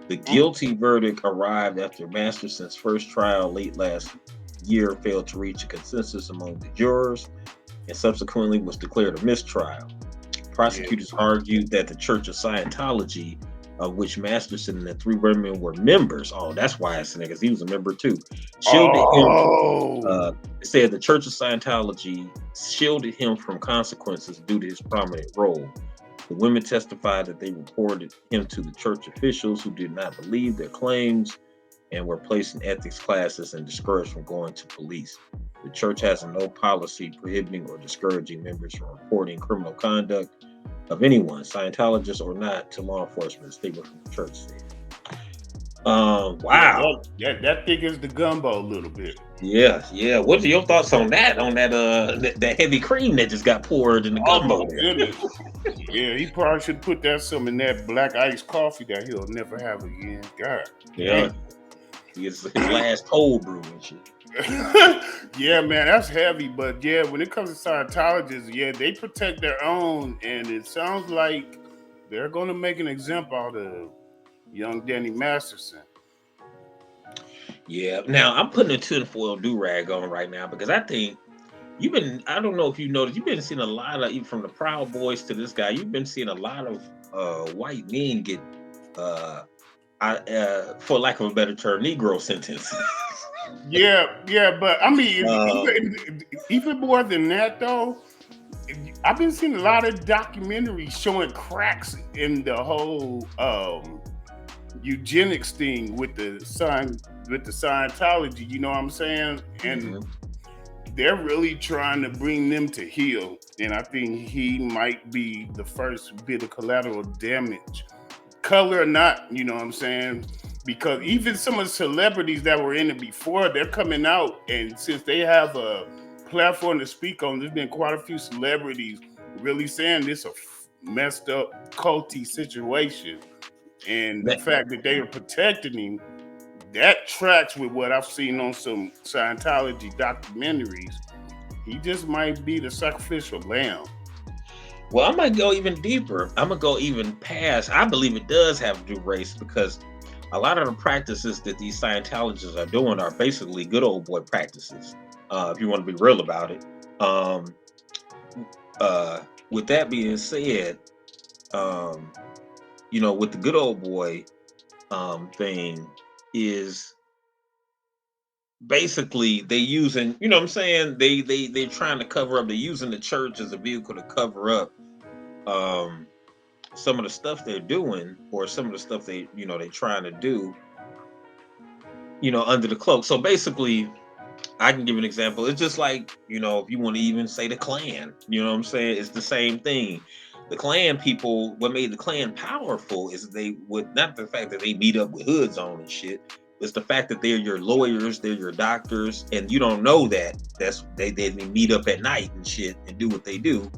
The guilty verdict arrived after Masterson's first trial late last year failed to reach a consensus among the jurors and subsequently was declared a mistrial. Prosecutors argued that the Church of Scientology, of which Masterson and the 3 women were members. Oh, that's why it's because he was a member too. It said the Church of Scientology shielded him from consequences due to his prominent role. The women testified that they reported him to the church officials who did not believe their claims and were placed in ethics classes and discouraged from going to police. The The church has no policy prohibiting or discouraging members from reporting criminal conduct of anyone, Scientologists or not, to law enforcement. Statement from the church said. Yeah, Wow. that thickens the gumbo a little bit. Yeah. What are your thoughts on that? On that that heavy cream that just got poured in the Oh gumbo my there? goodness. Yeah, he probably should put that some in that black iced coffee that he'll never have again. God Yeah. damn. His last cold brew and shit. Yeah, man, that's heavy. But yeah, when it comes to Scientologists, yeah, they protect their own, and it sounds like they're going to make an example out of young Danny Masterson. Yeah. Now I'm putting a tinfoil do rag on right now because I think I don't know if you noticed, you've been seeing a lot of, even from the Proud Boys to this guy, you've been seeing a lot of white men get, for lack of a better term, Negro sentences. Yeah, but I mean, uh, even more than that, though, I've been seeing a lot of documentaries showing cracks in the whole eugenics thing with the Scientology. You know what I'm saying? And mhm. they're really trying to bring them to heel, and I think he might be the first bit of collateral damage, color or not. You know what I'm saying? Because even some of the celebrities that were in it before, they're coming out, and since they have a platform to speak on, there's been quite a few celebrities really saying this a messed up culty situation, and the That- fact that they are protecting him, that tracks with what I've seen on some Scientology documentaries. He just might be the sacrificial lamb. well, I might go even deeper. I'm gonna go even past. I believe it does have to do race because a lot of the practices that these Scientologists are doing are basically good old boy practices. If you want to be real about it. Um, with that being said, um, with the good old boy thing is basically they using, you know what I'm saying? They're trying to cover up, they're using the church as a vehicle to cover up um some of the stuff they're doing, or some of the stuff they're trying to do, under the cloak. So basically, I can give an example. It's just like, if you want to even say the Klan, you know what I'm saying? It's the same thing. The Klan people, what made the Klan powerful is they would not the fact that they meet up with hoods on and shit. It's the fact that they're your lawyers, they're your doctors, and you don't know that. They meet up at night and shit and do what they do.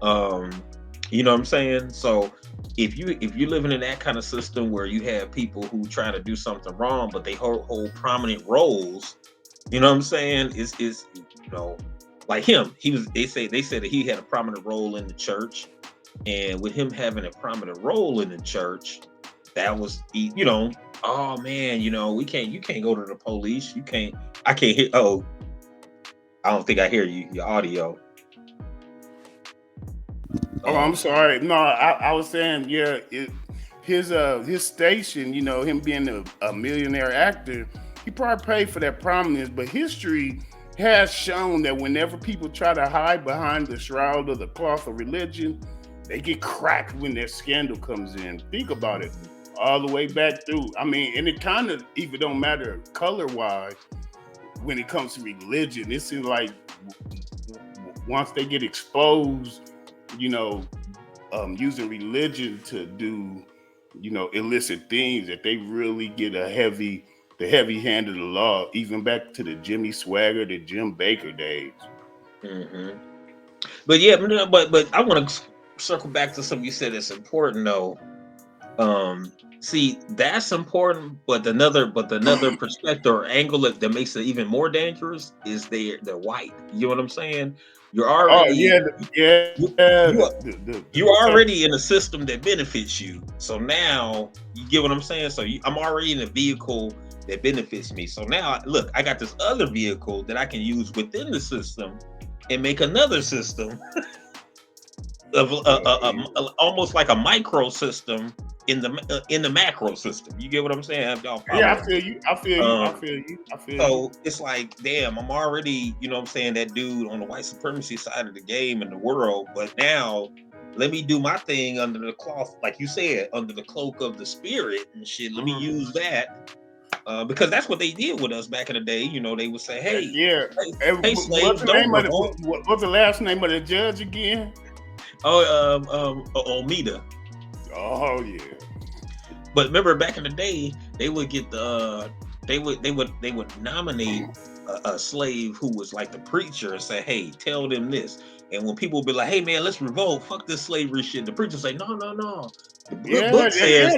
Um, you know what I'm saying? So if you're living in that kind of system where you have people who try to do something wrong, but they hold prominent roles, you know what I'm saying? Is like him. They said that he had a prominent role in the church, and with him having a prominent role in the church, that was oh man, we can't you can't go to the police. You can't I can't hear I don't think I hear your audio. Oh, I'm Um sorry. No, I was saying, yeah, his station, him being a millionaire actor, he probably paid for that prominence. But history has shown that whenever people try to hide behind the shroud of the cloth of religion, they get cracked when that scandal comes in. Think about it, all the way back through. I mean, and it kind of even don't matter color wise when it comes to religion. It seems like once they get exposed, you know, using religion to do, illicit things, that they really get the heavy hand of the law, even back to the Jimmy Swagger, the Jim Baker days. mhm. But yeah, but I want to circle back to something you said that's important though. See, that's important, but another perspective or angle that makes it even more dangerous is they're white. You know what I'm saying? You're Oh already yeah, yeah, you you are the you're protect. already in a system that benefits you. So now you get what I'm saying. So I'm already in a vehicle that benefits me. So now look, I got this other vehicle that I can use within the system and make another system of almost like a micro system in the macro system. You get what I'm saying? If y'all Yeah, I following me. feel you. I feel you. I Um, feel you. I feel you. so it's like, damn, I'm already, what I'm saying, that dude on the white supremacy side of the game in the world. But now let me do my thing under the cloth, like you said, under the cloak of the spirit and shit. Let me Mhm. use that because that's what they did with us back in the day. You know, they would say, "Hey, Yeah. hey, And hey what's slaves, the don't name of revolt." what's the last name of the judge again? Omida. Oh yeah. But remember, back in the day, they would get the they would nominate a slave who was like the preacher and say, "Hey, tell them this." And when people would be like, "Hey, man, let's revolt. Fuck this slavery shit," the preacher say, "No, no, no. The good Yeah, book says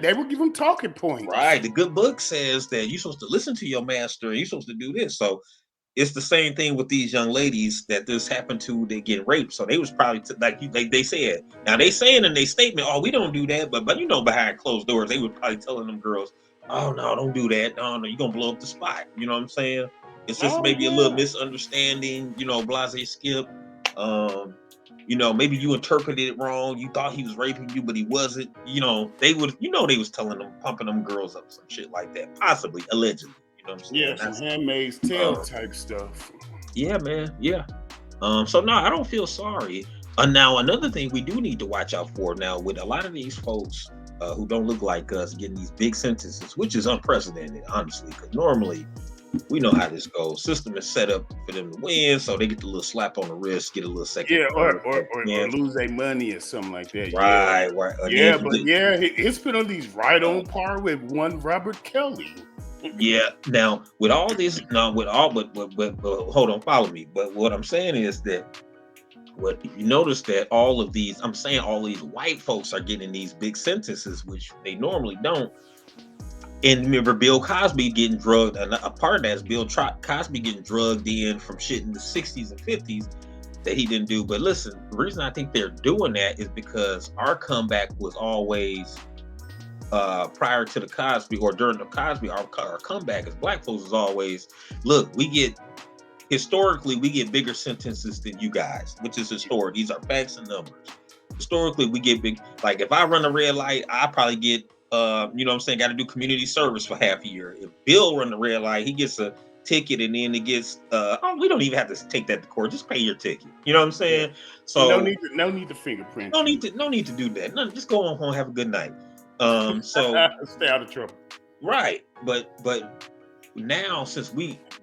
they would give them talking points. right. The good book says that you're supposed to listen to your master and you're supposed to do this." So it's the same thing with these young ladies that this happened to. They get raped, so they was probably like they said. Now they saying in their statement, "Oh, we don't do that," but you know, behind closed doors, they were probably telling them girls, "Oh no, don't do that. No, no, you're gonna blow up the spot." You know what I'm saying? It's just Oh maybe a little yeah. misunderstanding. You know, blase skip. Um, you know, maybe you interpreted it wrong. You thought he was raping you, but he wasn't. You know, they would. You know, they was telling them, pumping them girls up, some shit like that, possibly, allegedly. You know what I'm saying? Yeah, some That's Handmaid's Tale um, type stuff. yeah, man. Yeah. So no, I don't feel sorry. Now another thing we do need to watch out for now with a lot of these folks who don't look like us getting these big sentences, which is unprecedented, honestly, because normally we know how this goes. System is set up for them to win, so they get the little slap on the wrist, get a little second, Yeah, third, fourth or chance. lose their money or something like that. Yeah. Right, right. And then Yeah, you but get yeah, his penalty's right on par with one Robert Kelly. yeah. Now with all this, now with all, but hold on, follow me. But what I'm saying is that what you notice that all of these, I'm saying all these white folks are getting these big sentences, which they normally don't. And remember, Bill Cosby getting drugged. And a part of that is Cosby getting drugged in from shit in the 60s and 50s that he didn't do. But listen, the reason I think they're doing that is because our comeback was always prior to the Cosby or during the Cosby. Our comeback as black folks is always, look, we get historically we get bigger sentences than you guys, which is historic. These are facts and numbers. Historically, we get big. Like if I run a red light, I probably get you know what I'm saying, got to do community service for half a year. If Bill run the red light, he gets a ticket and then it gets oh, we don't even have to take that to court. Just pay your ticket. You know what I'm Yeah. saying? So No need to fingerprint no you. need to do that. No, just go on home, have a good night. So Stay out of trouble. right, but now since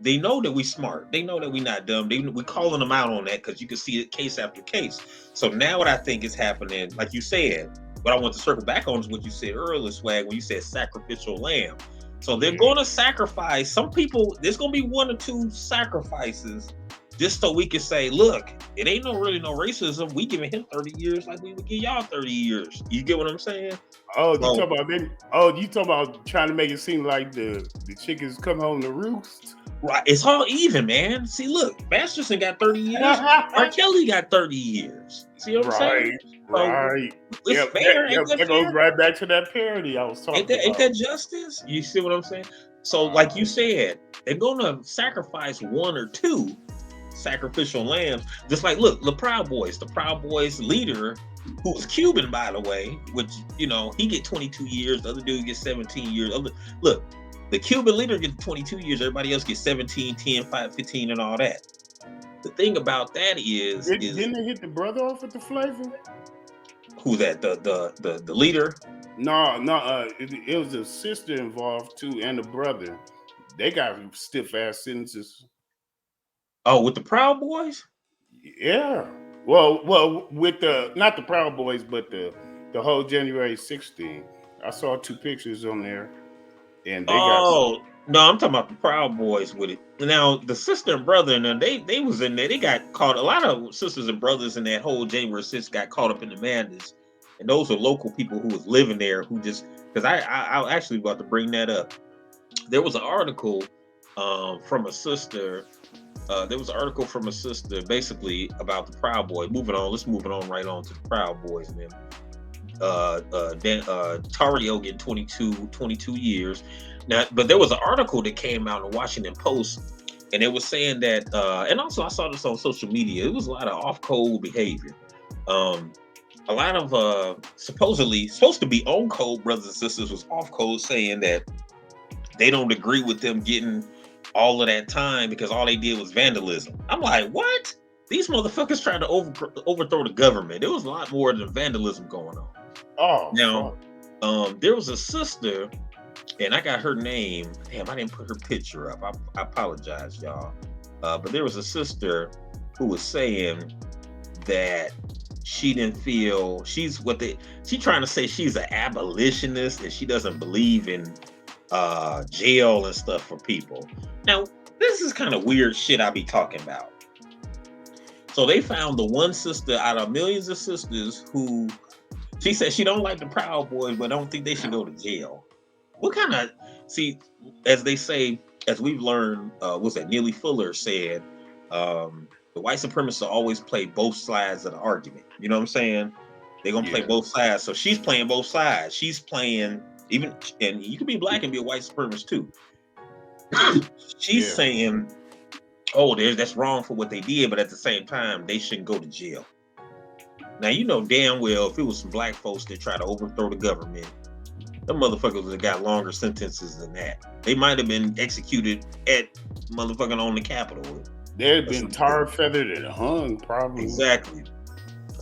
they know that we smart, they know that we not dumb, we calling them out on that because you can see it case after case. So now what I think is happening, like you said, what I want to circle back on is what you said earlier, Swag, when you said sacrificial lamb. So they're Yeah. going to sacrifice some people. There's going to be 1 or 2 sacrifices just so we can say, look, it ain't really no racism. We giving him 30 years like we would give y'all 30 years. You get what I'm saying? Oh, you So, talk about them? Oh, you talk about trying to make it seem like the chickens come home to roost? right, it's all even, man. See, look, Masterson got 30 years. R. Kelly got 30 years. See what I'm saying? Right, So right. it's fair. Ain't that That goes fair? right back to that parody I was talking Ain't about. that justice? You see what I'm saying? So, like you said, they're gonna sacrifice 1 or 2 sacrificial lambs. Just like, look, the Proud Boys leader, who was Cuban, by the way, which, you know, he get 22 years, the other dude gets 17 years. Look, the Cuban leader gets 22 years, everybody else gets 17, 10, 5, 15, and all that. The thing about that is Didn't they hit the brother off with the flavor? who that the leader? No, it was a sister involved too, and a brother. They got stiff ass sentences. Oh, with the Proud Boys? Yeah. Well, with the not the Proud Boys, but the whole January 16. I saw 2 pictures on there, and they got. Oh no, I'm talking about the Proud Boys with it. Now the sister and brother, and they was in there. They got caught. A lot of sisters and brothers in that whole January 6th got caught up in the madness. And those are local people who was living there who just because I actually about to bring that up. There was an article from a sister. There was an article from a sister basically about the Proud Boys. Moving on, let's move it on right on to the Proud Boys, man. Tario getting 22 years. Now, but there was an article that came out in the Washington Post, and it was saying that, and also I saw this on social media, it was a lot of off-code behavior. A lot of supposedly supposed to be on code brothers and sisters was off code saying that they don't agree with them getting all of that time because all they did was vandalism. I'm like, what? These motherfuckers tried to overthrow the government. There was a lot more than vandalism going on. Oh, Now, there was a sister and I got her name. Damn, I didn't put her picture up. I apologize, y'all. But there was a sister who was saying that she didn't feel she trying to say she's an abolitionist and she doesn't believe in jail and stuff for people. Now, this is kind of weird shit I be talking about. So they found the one sister out of millions of sisters who she said she don't like the Proud Boys, but don't think they should go to jail. What kind of see, as they say, as we've learned, was that Neely Fuller said, the white supremacists always play both sides of the argument. You know what I'm saying? They're gonna play Yeah. both sides. So she's playing both sides. She's playing even, and you can be black and be a white supremacist too. She's Yeah. saying, "Oh, that's wrong for what they did, but at the same time, they shouldn't go to jail." Now you know damn well if it was some black folks that try to overthrow the government, them motherfuckers would have got longer sentences than that. They might have been executed at motherfucking on the Capitol. They'd been tar feathered and hung, probably. Exactly.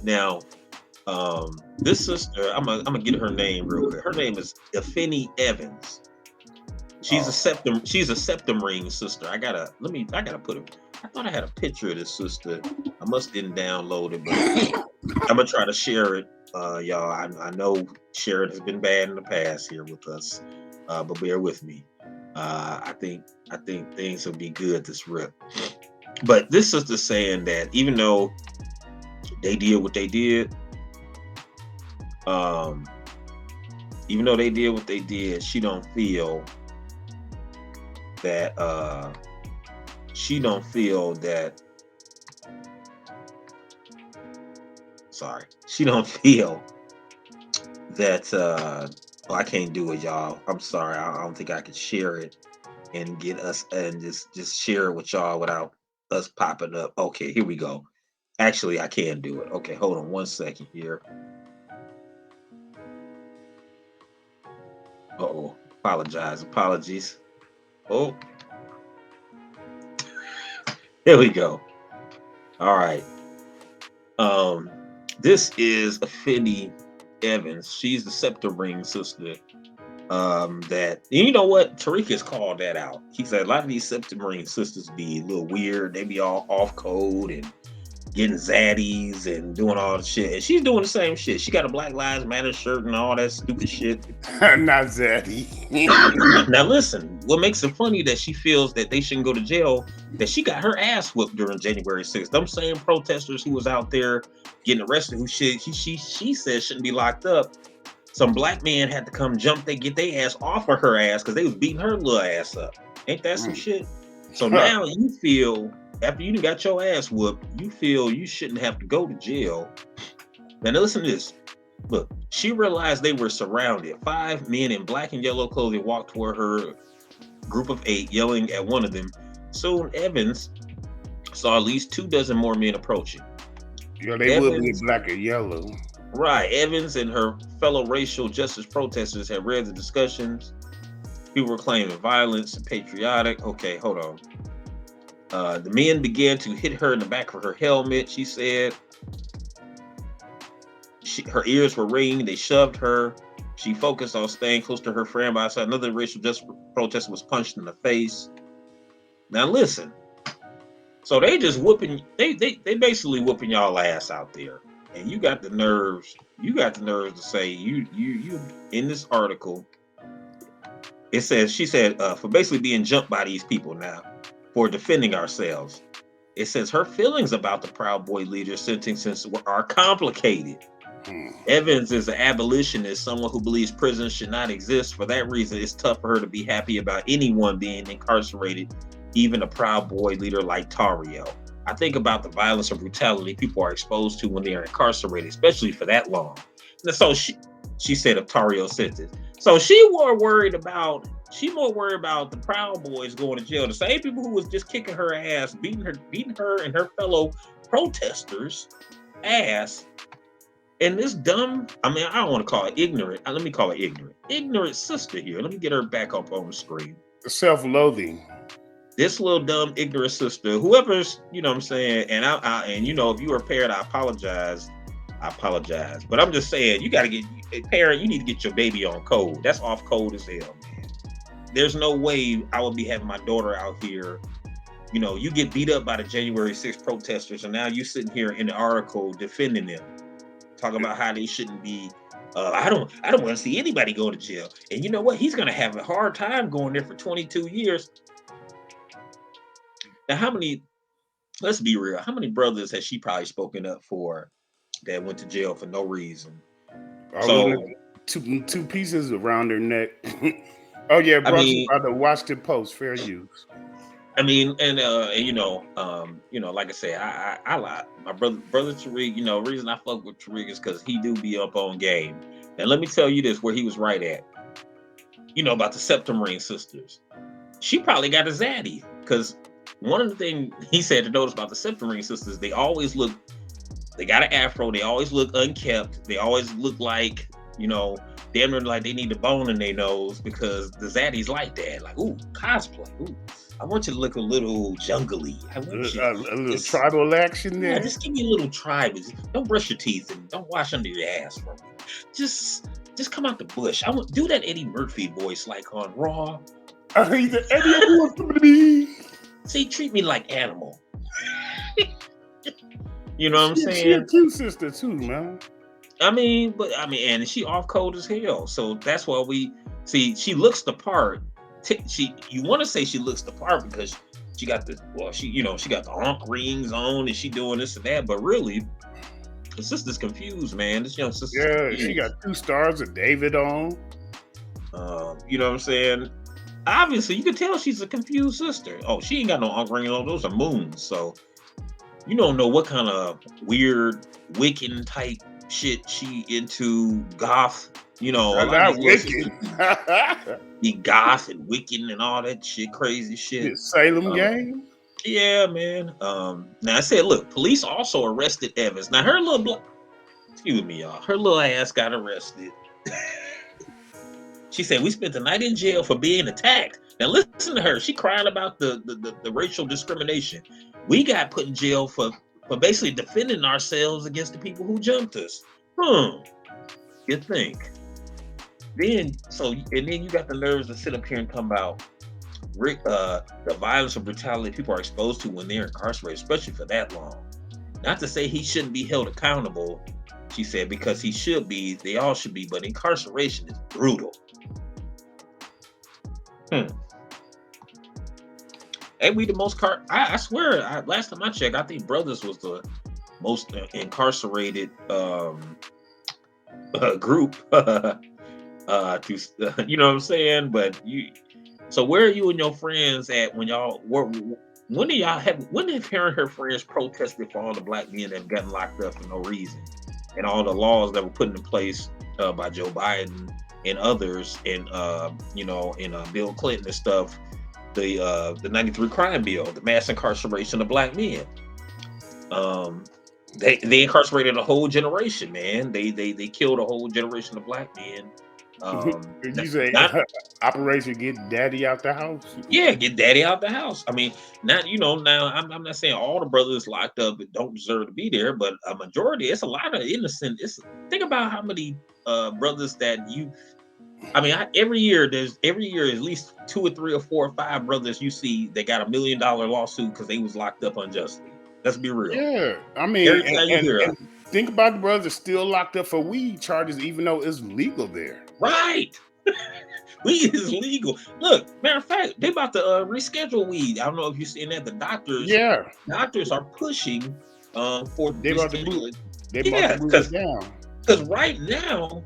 Now, this sister, I'm gonna get her name real quick. Her name is Afeni Evans. She's a septum ring sister. I gotta put it. I thought I had a picture of this sister. I must didn't download it, but I'm gonna try to share it. Y'all, I know sharing has been bad in the past here with us, but bear with me. I think things will be good this rip. But this sister saying that even though they did what they did, even though they did what they did, she don't feel that sorry, she don't feel that I can't do it, y'all. I'm sorry. I don't think I could share it and get us and just share it with y'all without us popping up. Okay, here we go. Actually, I can do it. Okay, hold on 1 second here. Uh-oh. Apologies. Oh. Here we go. All right. This is Afeni Evans. She's the septum ring sister. That, you know what? Tariq has called that out. He said a lot of these septum ring sisters be a little weird. They be all off code and getting zaddies and doing all the shit. And she's doing the same shit. She got a Black Lives Matter shirt and all that stupid shit. Not zaddy. Now listen, what makes it funny that she feels that they shouldn't go to jail, that she got her ass whooped during January 6th. Them same protesters who was out there getting arrested, who she said shouldn't be locked up. Some black man had to come get their ass off of her ass because they was beating her little ass up. Ain't that some shit? So now you feel, after you got your ass whooped, you feel you shouldn't have to go to jail. Now listen to this. Look, she realized they were surrounded. 5 men in black and yellow clothing walked toward her group of 8, yelling at one of them. Soon Evans saw at least 24 more men approaching. Yeah, they would be black and yellow. Right. Evans and her fellow racial justice protesters had read the discussions. People were claiming violence and patriotic. Okay, hold on. The men began to hit her in the back of her helmet, she said. Her ears were ringing. They shoved her. She focused on staying close to her friend. By side, another racial justice protester was punched in the face. Now listen. So they just whooping. They basically whooping y'all ass out there. And you got the nerves. You got the nerves to say you in this article. It says she said for basically being jumped by these people now for defending ourselves. It says her feelings about the Proud Boy leader sentences are complicated. Evans is an abolitionist, someone who believes prisons should not exist. For that reason, it's tough for her to be happy about anyone being incarcerated, even a Proud Boy leader like Tario. I think about the violence and brutality people are exposed to when they are incarcerated, especially for that long. And so she said of Tario's sentence. So she more worried about the Proud Boys going to jail. The same people who was just kicking her ass, beating her and her fellow protesters ass. And this dumb, I don't want to call it ignorant. Let me call it ignorant. Ignorant sister here. Let me get her back up on the screen. Self-loathing. This little dumb ignorant sister, whoever's, you know what I'm saying, and and you know, if you were a parent, I apologize. But I'm just saying, you got to get a parent. You need to get your baby on code. That's off code as hell, man. there's no way I would be having my daughter out here. You know, you get beat up by the January 6th protesters, and now you sitting here in the article defending them, talking about how they shouldn't be. I don't want to see anybody go to jail. And you know what? He's gonna have a hard time going there for 22 years. Now, how many? Let's be real. How many brothers has she probably spoken up for that went to jail for no reason? All So, two pieces around her neck. Oh yeah, I brought you mean, by the Washington Post. Fair use. and like I say, I lie. My brother Tariq, reason I fuck with Tariq is because he do be up on game. And let me tell you this, where he was right at. About the Septum Ring sisters. She probably got a zaddy because one of the things he said to notice about the Septum Ring sisters, they got an afro, they always look unkept, they always look like, damn near like they need a bone in their nose because the zaddies like that. Like, ooh, cosplay. Ooh, I want you to look a little jungly. I want you a little tribal action there. Yeah, just give me a little tribe. Don't brush your teeth and don't wash under your ass for me. Just come out the bush. I want do that Eddie Murphy voice like on Raw. He's an Eddie. See, treat me like animal. You know what I'm saying? She a cute sister too, man. And she off cold as hell. So that's why we see she looks the part. You want to say she looks the part because she got the onk rings on and she doing this and that, but really the sister's confused, man. This young sister. Yeah, confused. She got 2 stars of David on. You know what I'm saying? Obviously, you can tell she's a confused sister. Oh, she ain't got no onk rings on. Those are moons. So you don't know what kind of weird Wiccan type shit she into, goth. Not Wiccan. Be goth and Wiccan and all that shit, crazy shit. Salem game. Yeah, man. Now I said, look, police also arrested Evans. Now her little excuse me, y'all. Her little ass got arrested. She said we spent the night in jail for being attacked. Now listen to her. She crying about the racial discrimination. We got put in jail for basically defending ourselves against the people who jumped us. You think? Then you got the nerves to sit up here and come out. The violence and brutality people are exposed to when they're incarcerated, especially for that long. Not to say he shouldn't be held accountable, she said, because he should be, they all should be, but incarceration is brutal. Ain't we the most I swear, last time I checked, I think Brothers was the most incarcerated group. You know what I'm saying? But so where are you and your friends at when y'all when have her and her friends protested for all the black men that have gotten locked up for no reason and all the laws that were put in place by Joe Biden and others and Bill Clinton and stuff, the 93 crime bill, the mass incarceration of black men. They incarcerated a whole generation, man. They killed a whole generation of black men. You say Operation Get Daddy Out the House? Yeah, get daddy out the house. I mean, now I'm not saying all the brothers locked up don't deserve to be there, but a majority, it's a lot of innocent. Think about how many brothers that every year at least 2 or 3 or 4 or 5 brothers you see they got $1 million lawsuit because they was locked up unjustly. Let's be real. Yeah, I mean, and think about the brothers still locked up for weed charges, even though it's legal there. Right. Weed is legal. Look, matter of fact, they about to reschedule weed. I don't know if you've seen that. The doctors are pushing for they about to move it down. Because right now,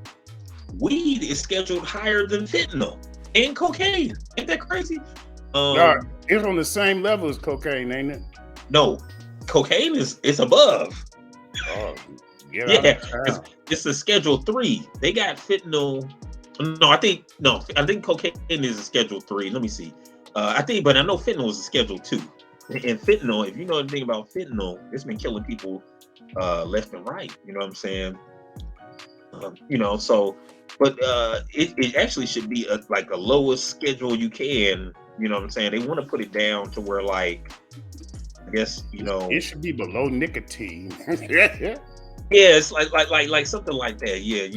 weed is scheduled higher than fentanyl and cocaine. Ain't that crazy? It's on the same level as cocaine, ain't it? No, cocaine is above. Oh, yeah, it's a Schedule 3. They got fentanyl. I think cocaine is a Schedule 3. Let me see. But I know fentanyl is a Schedule 2. And fentanyl, if you know anything about fentanyl, it's been killing people left and right. You know what I'm saying? But it actually should be like the lowest schedule you can. You know what I'm saying? They want to put it down to where, like, I guess, it should be below nicotine. Yeah, it's like something like that. Yeah,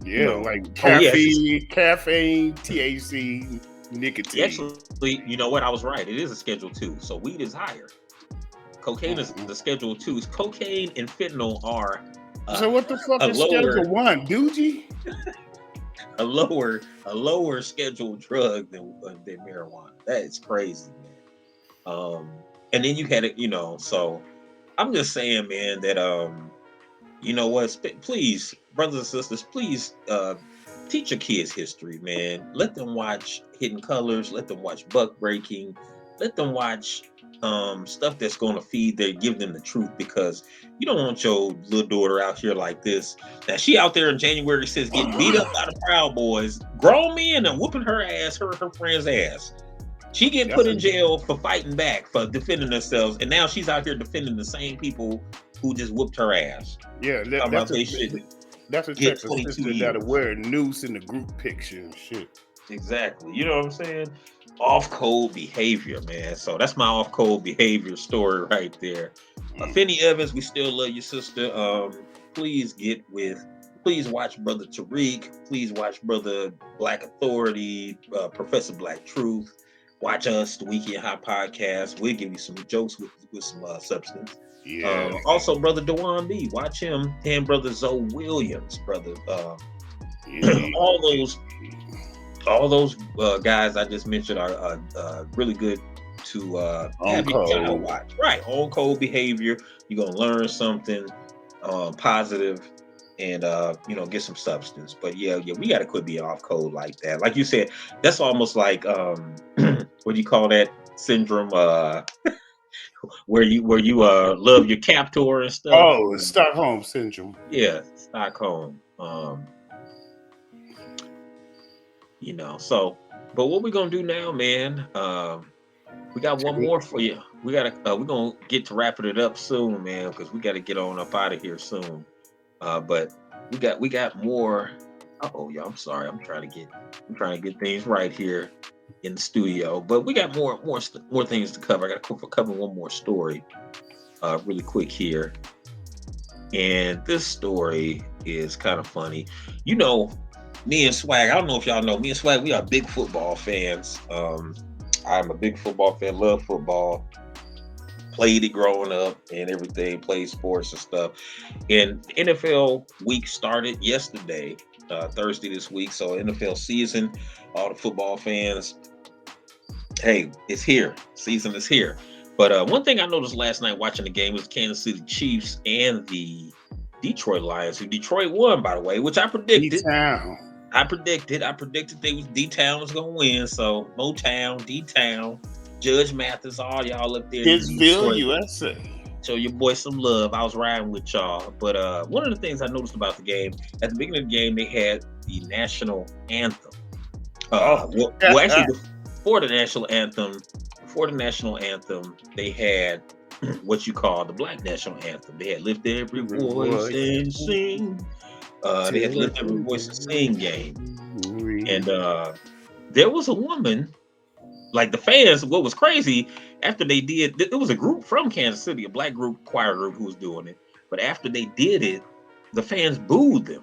Yeah, like Oh yeah, caffeine, THC, nicotine. actually, you know what? I was right. It is a Schedule 2, so weed is higher. Cocaine is the Schedule 2. Cocaine and fentanyl are So what the fuck a is lower, Schedule 1, Doogie? a lower scheduled drug than marijuana. That is crazy, man. And then you had it, so I'm just saying, man, that you know what? Please, brothers and sisters, please teach your kids history, man. Let them watch Hidden Colors. Let them watch Buck Breaking. Let them watch stuff that's going to give them the truth, because you don't want your little daughter out here like this. Now she out there in January 6th getting beat up by the Proud Boys, grown men, and whooping her ass, her friend's ass. She get put in jail for fighting back, for defending herself, and now she's out here defending the same people who just whooped her ass. Yeah, that's a type of sister that'll wear a noose in the group picture and shit. Exactly. You know what I'm saying? Off-code behavior, man. So that's my off-code behavior story right there. Finney Evans, we still love you, sister. Please watch Brother Tariq. Please watch Brother Black Authority, Professor Black Truth. Watch us, the Weekend Hot Podcast. We'll give you some jokes with some substance. Yeah. Also, Brother Dewan B. Watch him. And Brother Zoe Williams, brother. All those guys I just mentioned are really good to have your child watch. Right, on code behavior. You're gonna learn something positive, and get some substance. But yeah, we gotta quit being off code like that. Like you said, that's almost like what do you call that syndrome? Where you love your captor and stuff. Oh, Stockholm syndrome. Yeah, Stockholm. So, but what we're gonna do now, man? We got one more for you. We're gonna get to wrapping it up soon, man, because we gotta get on up out of here soon. But we got more. Oh, yeah, I'm sorry. I'm trying to get things right here in the studio. But we got more things to cover. I got to cover one more story, really quick here. And this story is kind of funny. Me and Swag, I don't know if y'all know, me and Swag, we are big football fans. I'm a big football fan, love football. Played it growing up and everything, played sports and stuff. And NFL week started yesterday, Thursday this week. So NFL season, all the football fans, hey, it's here. Season is here. But one thing I noticed last night watching the game was Kansas City Chiefs and the Detroit Lions, who Detroit won, by the way, which I predicted. D-Town. I predicted D-Town was gonna win. So Motown, D-Town, Judge Mathis, all y'all up there. Pittsville, USA. Show your boy some love. I was riding with y'all. But one of the things I noticed about the game, at the beginning of the game, they had the national anthem. Actually, before the national anthem, they had what you call the Black national anthem. They had Lift Every Voice and Sing. They had Lift Every Voice and Sing game. And there was a woman, like the fans, what was crazy, after they did, it was a group from Kansas City, a black group, choir group who was doing it. But after they did it, the fans booed them.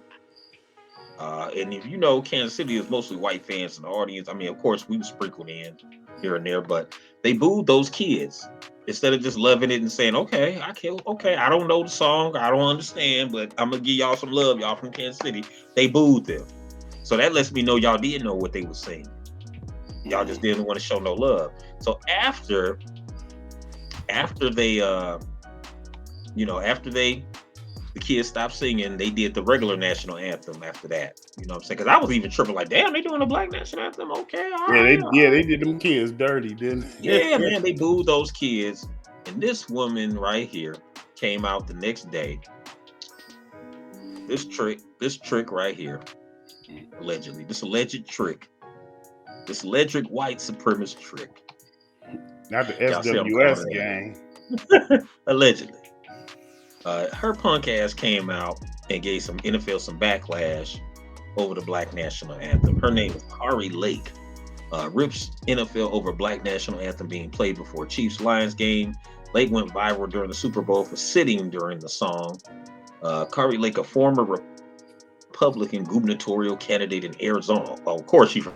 And if you know, Kansas City is mostly white fans in the audience. I mean, of course, we were sprinkled in here and there, but they booed those kids instead of just loving it and saying, okay, I don't know the song, I don't understand, but I'm gonna give y'all some love, y'all from Kansas City. They booed them. So that lets me know y'all didn't know what they were saying. Y'all just didn't want to show no love. So after the kids stopped singing, they did the regular national anthem after that. You know what I'm saying? Because I was even tripping, like, damn, they doing a black national anthem? Okay, all right. They did them kids dirty, didn't they? Yeah, man, they booed those kids. And this woman right here came out the next day. This trick right here, allegedly, this alleged white supremacist trick. Not the SWS gang. Allegedly. Her punk ass came out and gave some NFL some backlash over the Black National Anthem. Her name is Kari Lake. Rips NFL over Black National Anthem being played before Chiefs-Lions game. Lake went viral during the Super Bowl for sitting during the song. Kari Lake, a former Republican gubernatorial candidate in Arizona. Well, of course, she's from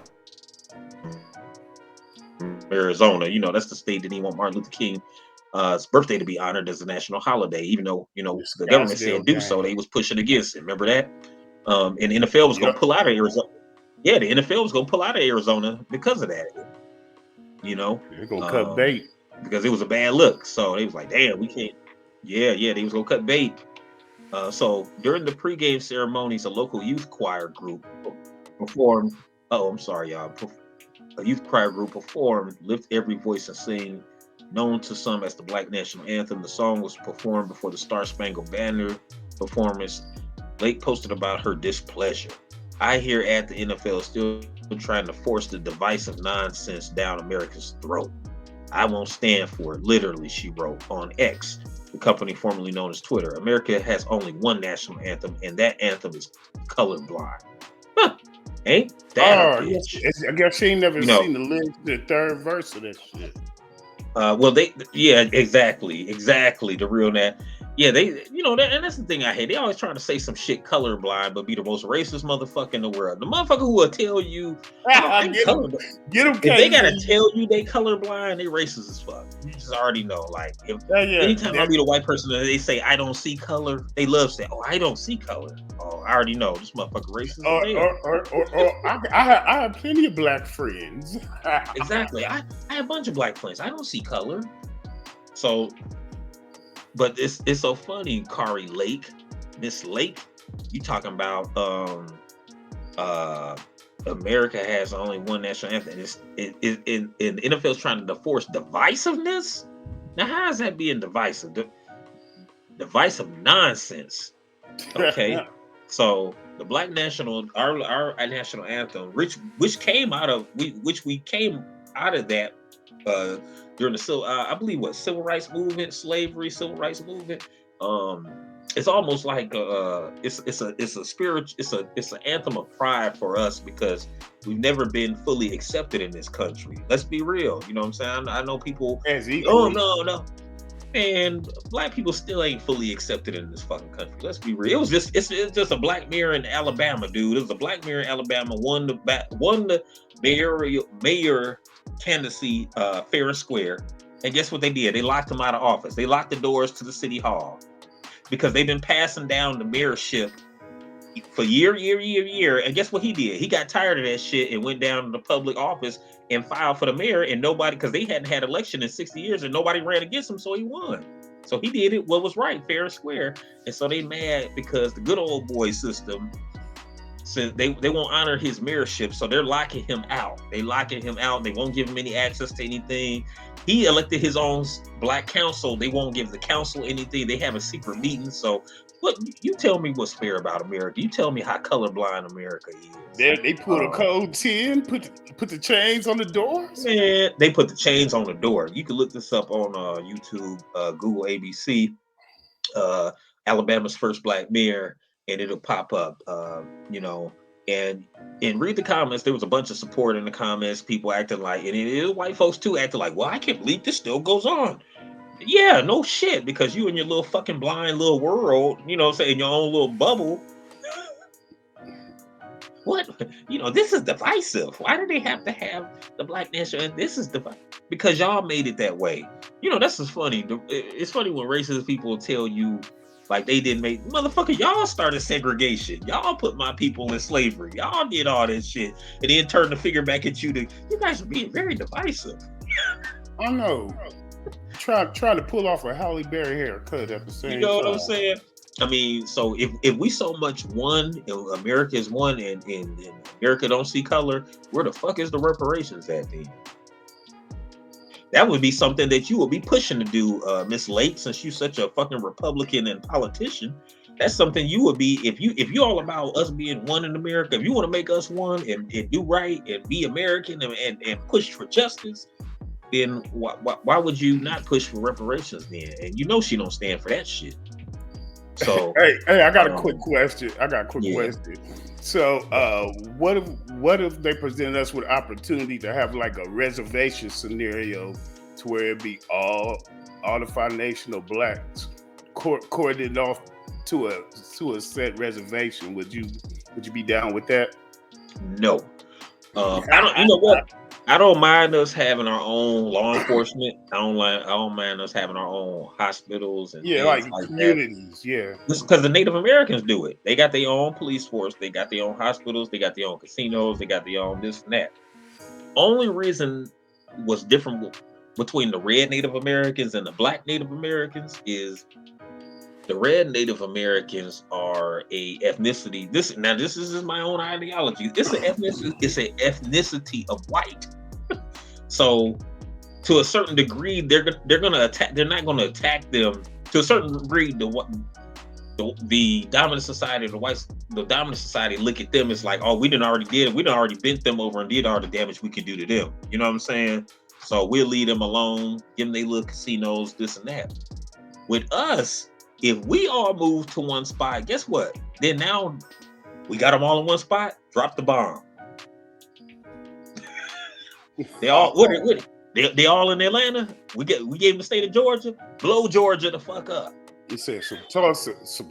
Arizona. That's the state that didn't want Martin Luther King his birthday to be honored as a national holiday, even though The the government Scottsdale said do so. game. They was pushing against it. Remember that? And the NFL was going Yep. to pull out of Arizona. Yeah, the NFL was going to pull out of Arizona because of that. They're gonna cut Um, bait. because it was a bad look. So they was like, damn, we can't. Yeah, they was gonna cut bait. So during the pregame ceremonies, a local youth choir group performed. Oh, I'm sorry, y'all. A youth choir group performed "Lift Every Voice and Sing," known to some as the Black National Anthem. The song was performed before the Star Spangled Banner performance. Lake posted about her displeasure. I hear at the NFL still trying to force the divisive nonsense down America's throat. I won't stand for it. Literally, she wrote on X, the company formerly known as Twitter. America has only one national anthem, and that anthem is colorblind. Huh. Ain't that a Oh, bitch? I guess she ain't never You know, seen the lyrics to the third verse of that shit. well, exactly, the real that. Yeah, and that's the thing I hate. They always trying to say some shit colorblind, but be the most racist motherfucker in the world. The motherfucker who will tell you, "Oh, I'm colorblind." Get them, If they KZ. gotta tell you they colorblind, they racist as fuck. You just already know. Like, anytime I meet a white person and they say I don't see color, they love saying, "Oh, I don't see color." Oh, I already know this motherfucker racist as hell. I have plenty of black friends. Exactly. I have a bunch of black friends. I don't see color. So, but it's so funny, Kari Lake, Miss Lake. You talking about America has only one national anthem. And the NFL's trying to force divisiveness. Now, how is that being divisive? Divisive nonsense. Okay, so the Black National, our national anthem, which came out of we came out of that during the civil, I believe, civil rights movement, slavery, civil rights movement. It's almost like it's a spiritual, it's an anthem of pride for us because we've never been fully accepted in this country. Let's be real. You know what I'm saying? I know people. Oh no. And black people still ain't fully accepted in this fucking country. Let's be real. It's just a black mayor in Alabama, dude. It was a black mayor in Alabama won the mayor candidacy fair and square. And guess what they did? They locked him out of office. They locked the doors to the city hall because they've been passing down the mayorship for year. And guess what he did? He got tired of that shit and went down to the public office and filed for the mayor, and nobody, because they hadn't had election in 60 years and nobody ran against him, so he won. So he did it what was right, fair and square. And so they mad because the good old boy system said they won't honor his mayorship, so they're locking him out. They won't give him any access to anything. He elected his own black council. They won't give the council anything. They have a secret meeting. So what, you tell me what's fair about America. You tell me how colorblind America is. They put a code 10, put the chains on the doors. Man, they put the chains on the door. You can look this up on YouTube, Google ABC, Alabama's first black mayor, and it'll pop up. And read the comments. There was a bunch of support in the comments. People acting like, and it is white folks too, acting like, well, I can't believe this still goes on. Yeah, no shit, because you in your little fucking blind little world, you know what I'm saying, your own little bubble. What? This is divisive. Why do they have to have the Black National? And this is divisive because y'all made it that way. That's just funny. It's funny when racist people tell you like they didn't make, motherfucker, y'all started segregation. Y'all put my people in slavery. Y'all did all this shit. And then turn the figure back at you you guys are being very divisive. I know. Try to pull off a Halle Berry haircut at the same time. You know what I'm saying? I mean, so if we so much one, America is one, and America don't see color, where the fuck is the reparations at then? That would be something that you would be pushing to do, Miss Lake, since you're such a fucking Republican and politician. That's something you would be, if you all about us being one in America, if you want to make us one and do right and be American and push for justice, then why would you not push for reparations then? And she don't stand for that shit. So hey, I got a quick question. Question. So what if they present us with opportunity to have like a reservation scenario to where it be all the foundational blacks cordoned off to a set reservation? Would you Would you be down with that? No. I don't. You know what? I don't mind us having our own law enforcement. I don't mind us having our own hospitals and Yeah, things like like that. communities. Yeah. Just because the Native Americans do it. They got their own police force. They got their own hospitals. They got their own casinos. They got their own this and that. Only reason was different between the red Native Americans and the black Native Americans is the red Native Americans are a ethnicity. This is just my own ideology. It's an ethnicity. It's an ethnicity of white. So to a certain degree, they're gonna attack. They're not gonna attack them to a certain degree. The dominant society, the dominant society look at them as like, oh, we done already did it. We done already bent them over and did all the damage we could do to them. You know what I'm saying? So we'll leave them alone, give them their little casinos, this and that. With us, if we all move to one spot, guess what? Then now we got them all in one spot. Drop the bomb. They all they all in Atlanta. We gave them the state of Georgia. Blow Georgia the fuck up. You said some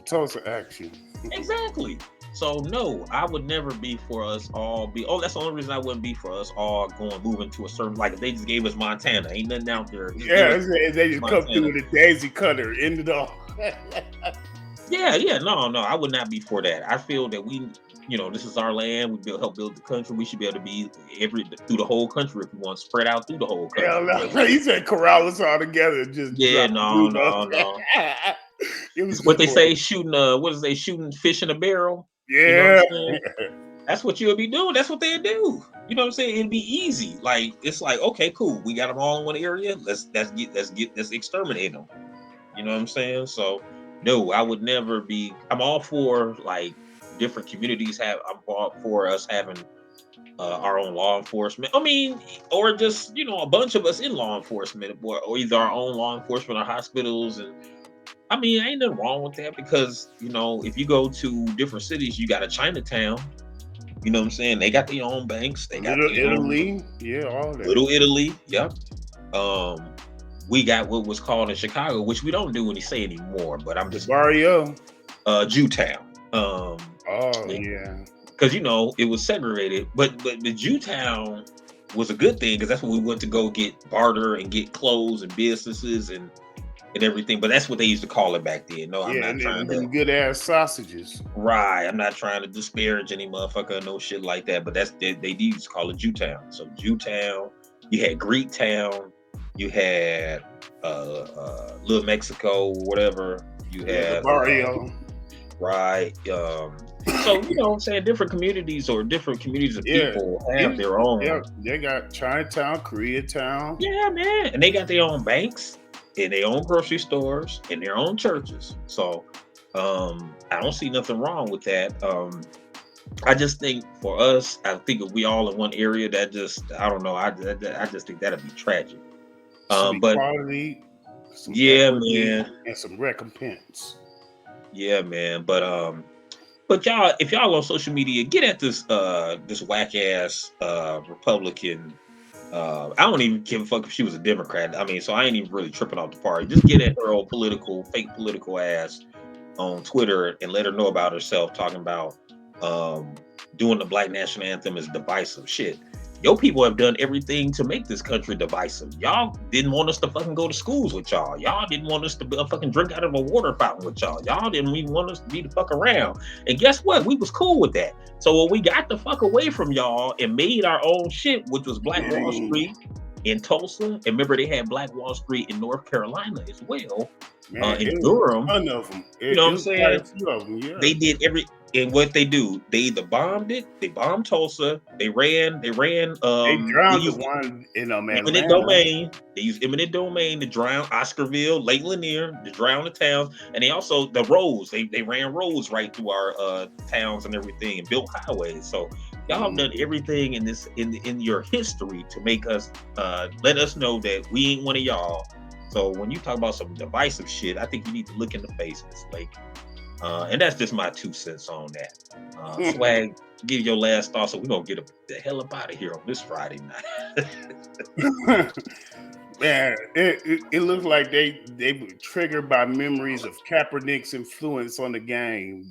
Tulsa action. Exactly. So no, I would never be for us all be. Oh, that's the only reason I wouldn't be for us all moving to a certain, like if they just gave us Montana, ain't nothing out there. Yeah, they just come through with a daisy cutter, ended off. Yeah, no, I would not be for that. I feel that this is our land. We help build the country. We should be able to be through the whole country if we want to spread out through the whole country. Hell no. He said corral us all together. Just no. It's what they say, shooting. What is they shooting fish in a barrel? Yeah, that's what you'll be doing. That's what they do. You know what I'm saying? It'd be easy. Like it's like, okay, cool. We got them all in one area. Let's exterminate them. You know what I'm saying? So no, I would never be. I'm all for like different communities I'm all for us having our own law enforcement. I mean, or just a bunch of us in law enforcement, or either our own law enforcement or hospitals. And I mean, ain't nothing wrong with that because if you go to different cities, you got a Chinatown. You know what I'm saying? They got their own banks. They got Little Italy, yeah, all that. Little Italy, yep. We got what was called in Chicago, which we don't do say anymore. But I'm just Barrio, Jewtown. Oh yeah, because it was segregated, but the Jewtown was a good thing because that's where we went to go get barter and get clothes and businesses and everything. But that's what they used to call it back then. No, I'm not trying to good ass sausages. Right, I'm not trying to disparage any motherfucker, no shit like that. But they used to call it Jewtown. So Jewtown, you had Greektown, you had Little Mexico, whatever. You had Barrio. Right. So what I'm saying, different communities or different communities of people have their own. Yeah, they got Chinatown, Koreatown. Yeah, man, and they got their own banks and their own grocery stores and their own churches. So I don't see nothing wrong with that. I just think for us, I think if we all in one area, that just I don't know. I just think that'd be tragic. But quality, man, and some recompense. Yeah, man. But y'all, if y'all on social media, get at this whack ass Republican. I don't even give a fuck if she was a Democrat. I mean, so I ain't even really tripping off the party. Just get at her old fake political ass on Twitter and let her know about herself, talking about doing the Black National Anthem is divisive shit. Your people have done everything to make this country divisive. Y'all didn't want us to fucking go to schools with y'all. Y'all didn't want us to fucking drink out of a water fountain with y'all. Y'all didn't even want us to be the fuck around. And guess what? We was cool with that. So when we got the fuck away from y'all and made our own shit, which was Black Wall Street in Tulsa, and remember they had Black Wall Street in North Carolina as well. Man, in Durham. None of them. You know what I'm saying? A few of them, yeah. They did and what they do, they either bombed it, they bombed Tulsa, they drowned the one in eminent domain. They used eminent domain to drown Oscarville, Lake Lanier, to drown the towns, and they also the roads. They ran roads right through our towns and everything, and built highways. So y'all have done everything in this in your history to make us let us know that we ain't one of y'all. So when you talk about some divisive shit, I think you need to look in the face, Miss Lake. And that's just my 2 cents on that. Swag, give your last thought, so we're gonna get the hell up out of here on this Friday night. Man, it looks like they were triggered by memories of Kaepernick's influence on the game.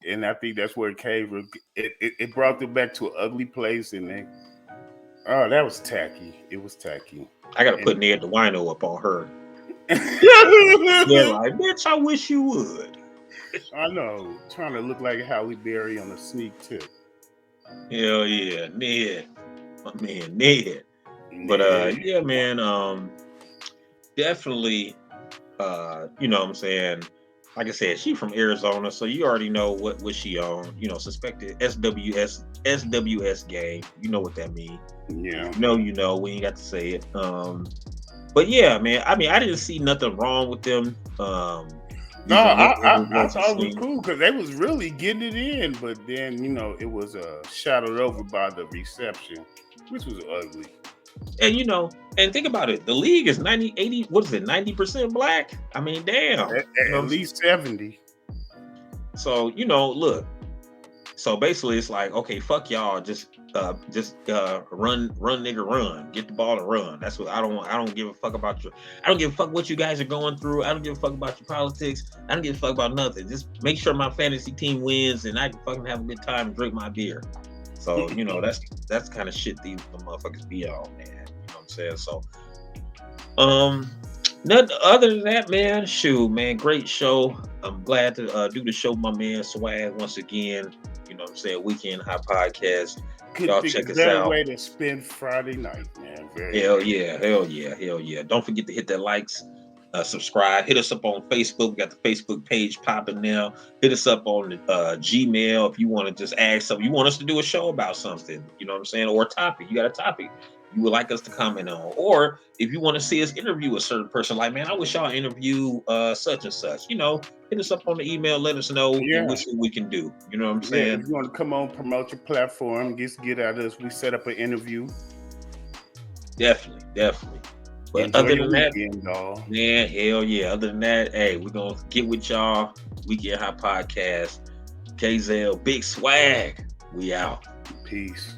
and I think that's where it came. It brought them back to an ugly place, and that was tacky. It was tacky. I gotta And put Ned the Wino up on her. Yeah, like, bitch, I wish you would. I know, trying to look like Halle Berry on a sneak tip. Hell yeah, Ned. My man, Ned. But Yeah. yeah, man, definitely you know what I'm saying? Like I said, she from Arizona, so you already know what she on. You know, suspected SWS gang. You know what that means. Yeah. You know, we ain't got to say it. But yeah, man, I mean, I didn't see nothing wrong with them. No, I thought it was scene. cool because they was really getting it in, but then it was shadowed over by the reception, which was ugly. And you know, and think about it, the league is 90, 80, what is it, 90% black? I mean, damn. At least 70. So, you know, look. So basically it's like, okay, fuck y'all, just run nigga run. Get the ball and run. That's what I don't give a fuck about I don't give a fuck what you guys are going through. I don't give a fuck about your politics. I don't give a fuck about nothing. Just make sure my fantasy team wins and I can fucking have a good time and drink my beer. So, you know, that's kind of shit these motherfuckers be on, man. You know what I'm saying? So nothing other than that, man. Shoot, man, great show. I'm glad to do the show with my man Swag once again. You know what I'm saying? Weekend High Podcast. Y'all check us out. Way to spend Friday night, man. Hell yeah. Don't forget to hit that likes, subscribe. Hit us up on Facebook. We got the Facebook page popping now. Hit us up on Gmail if you want to just ask something. You want us to do a show about something, you know what I'm saying? Or a topic. You got a topic you would like us to comment on. Or if you want to see us interview a certain person, like, man, I wish y'all interview such and such. You know, hit us up on the email. Let us know what we can do. You know what I'm saying? Yeah, if you want to come on, promote your platform, get at us. We set up an interview. Definitely. But Enjoy other than that, dog. Man, hell yeah. Other than that, hey, we're gonna get with y'all. Weekend High Podcast. KZL, Big Swag. We out. Peace.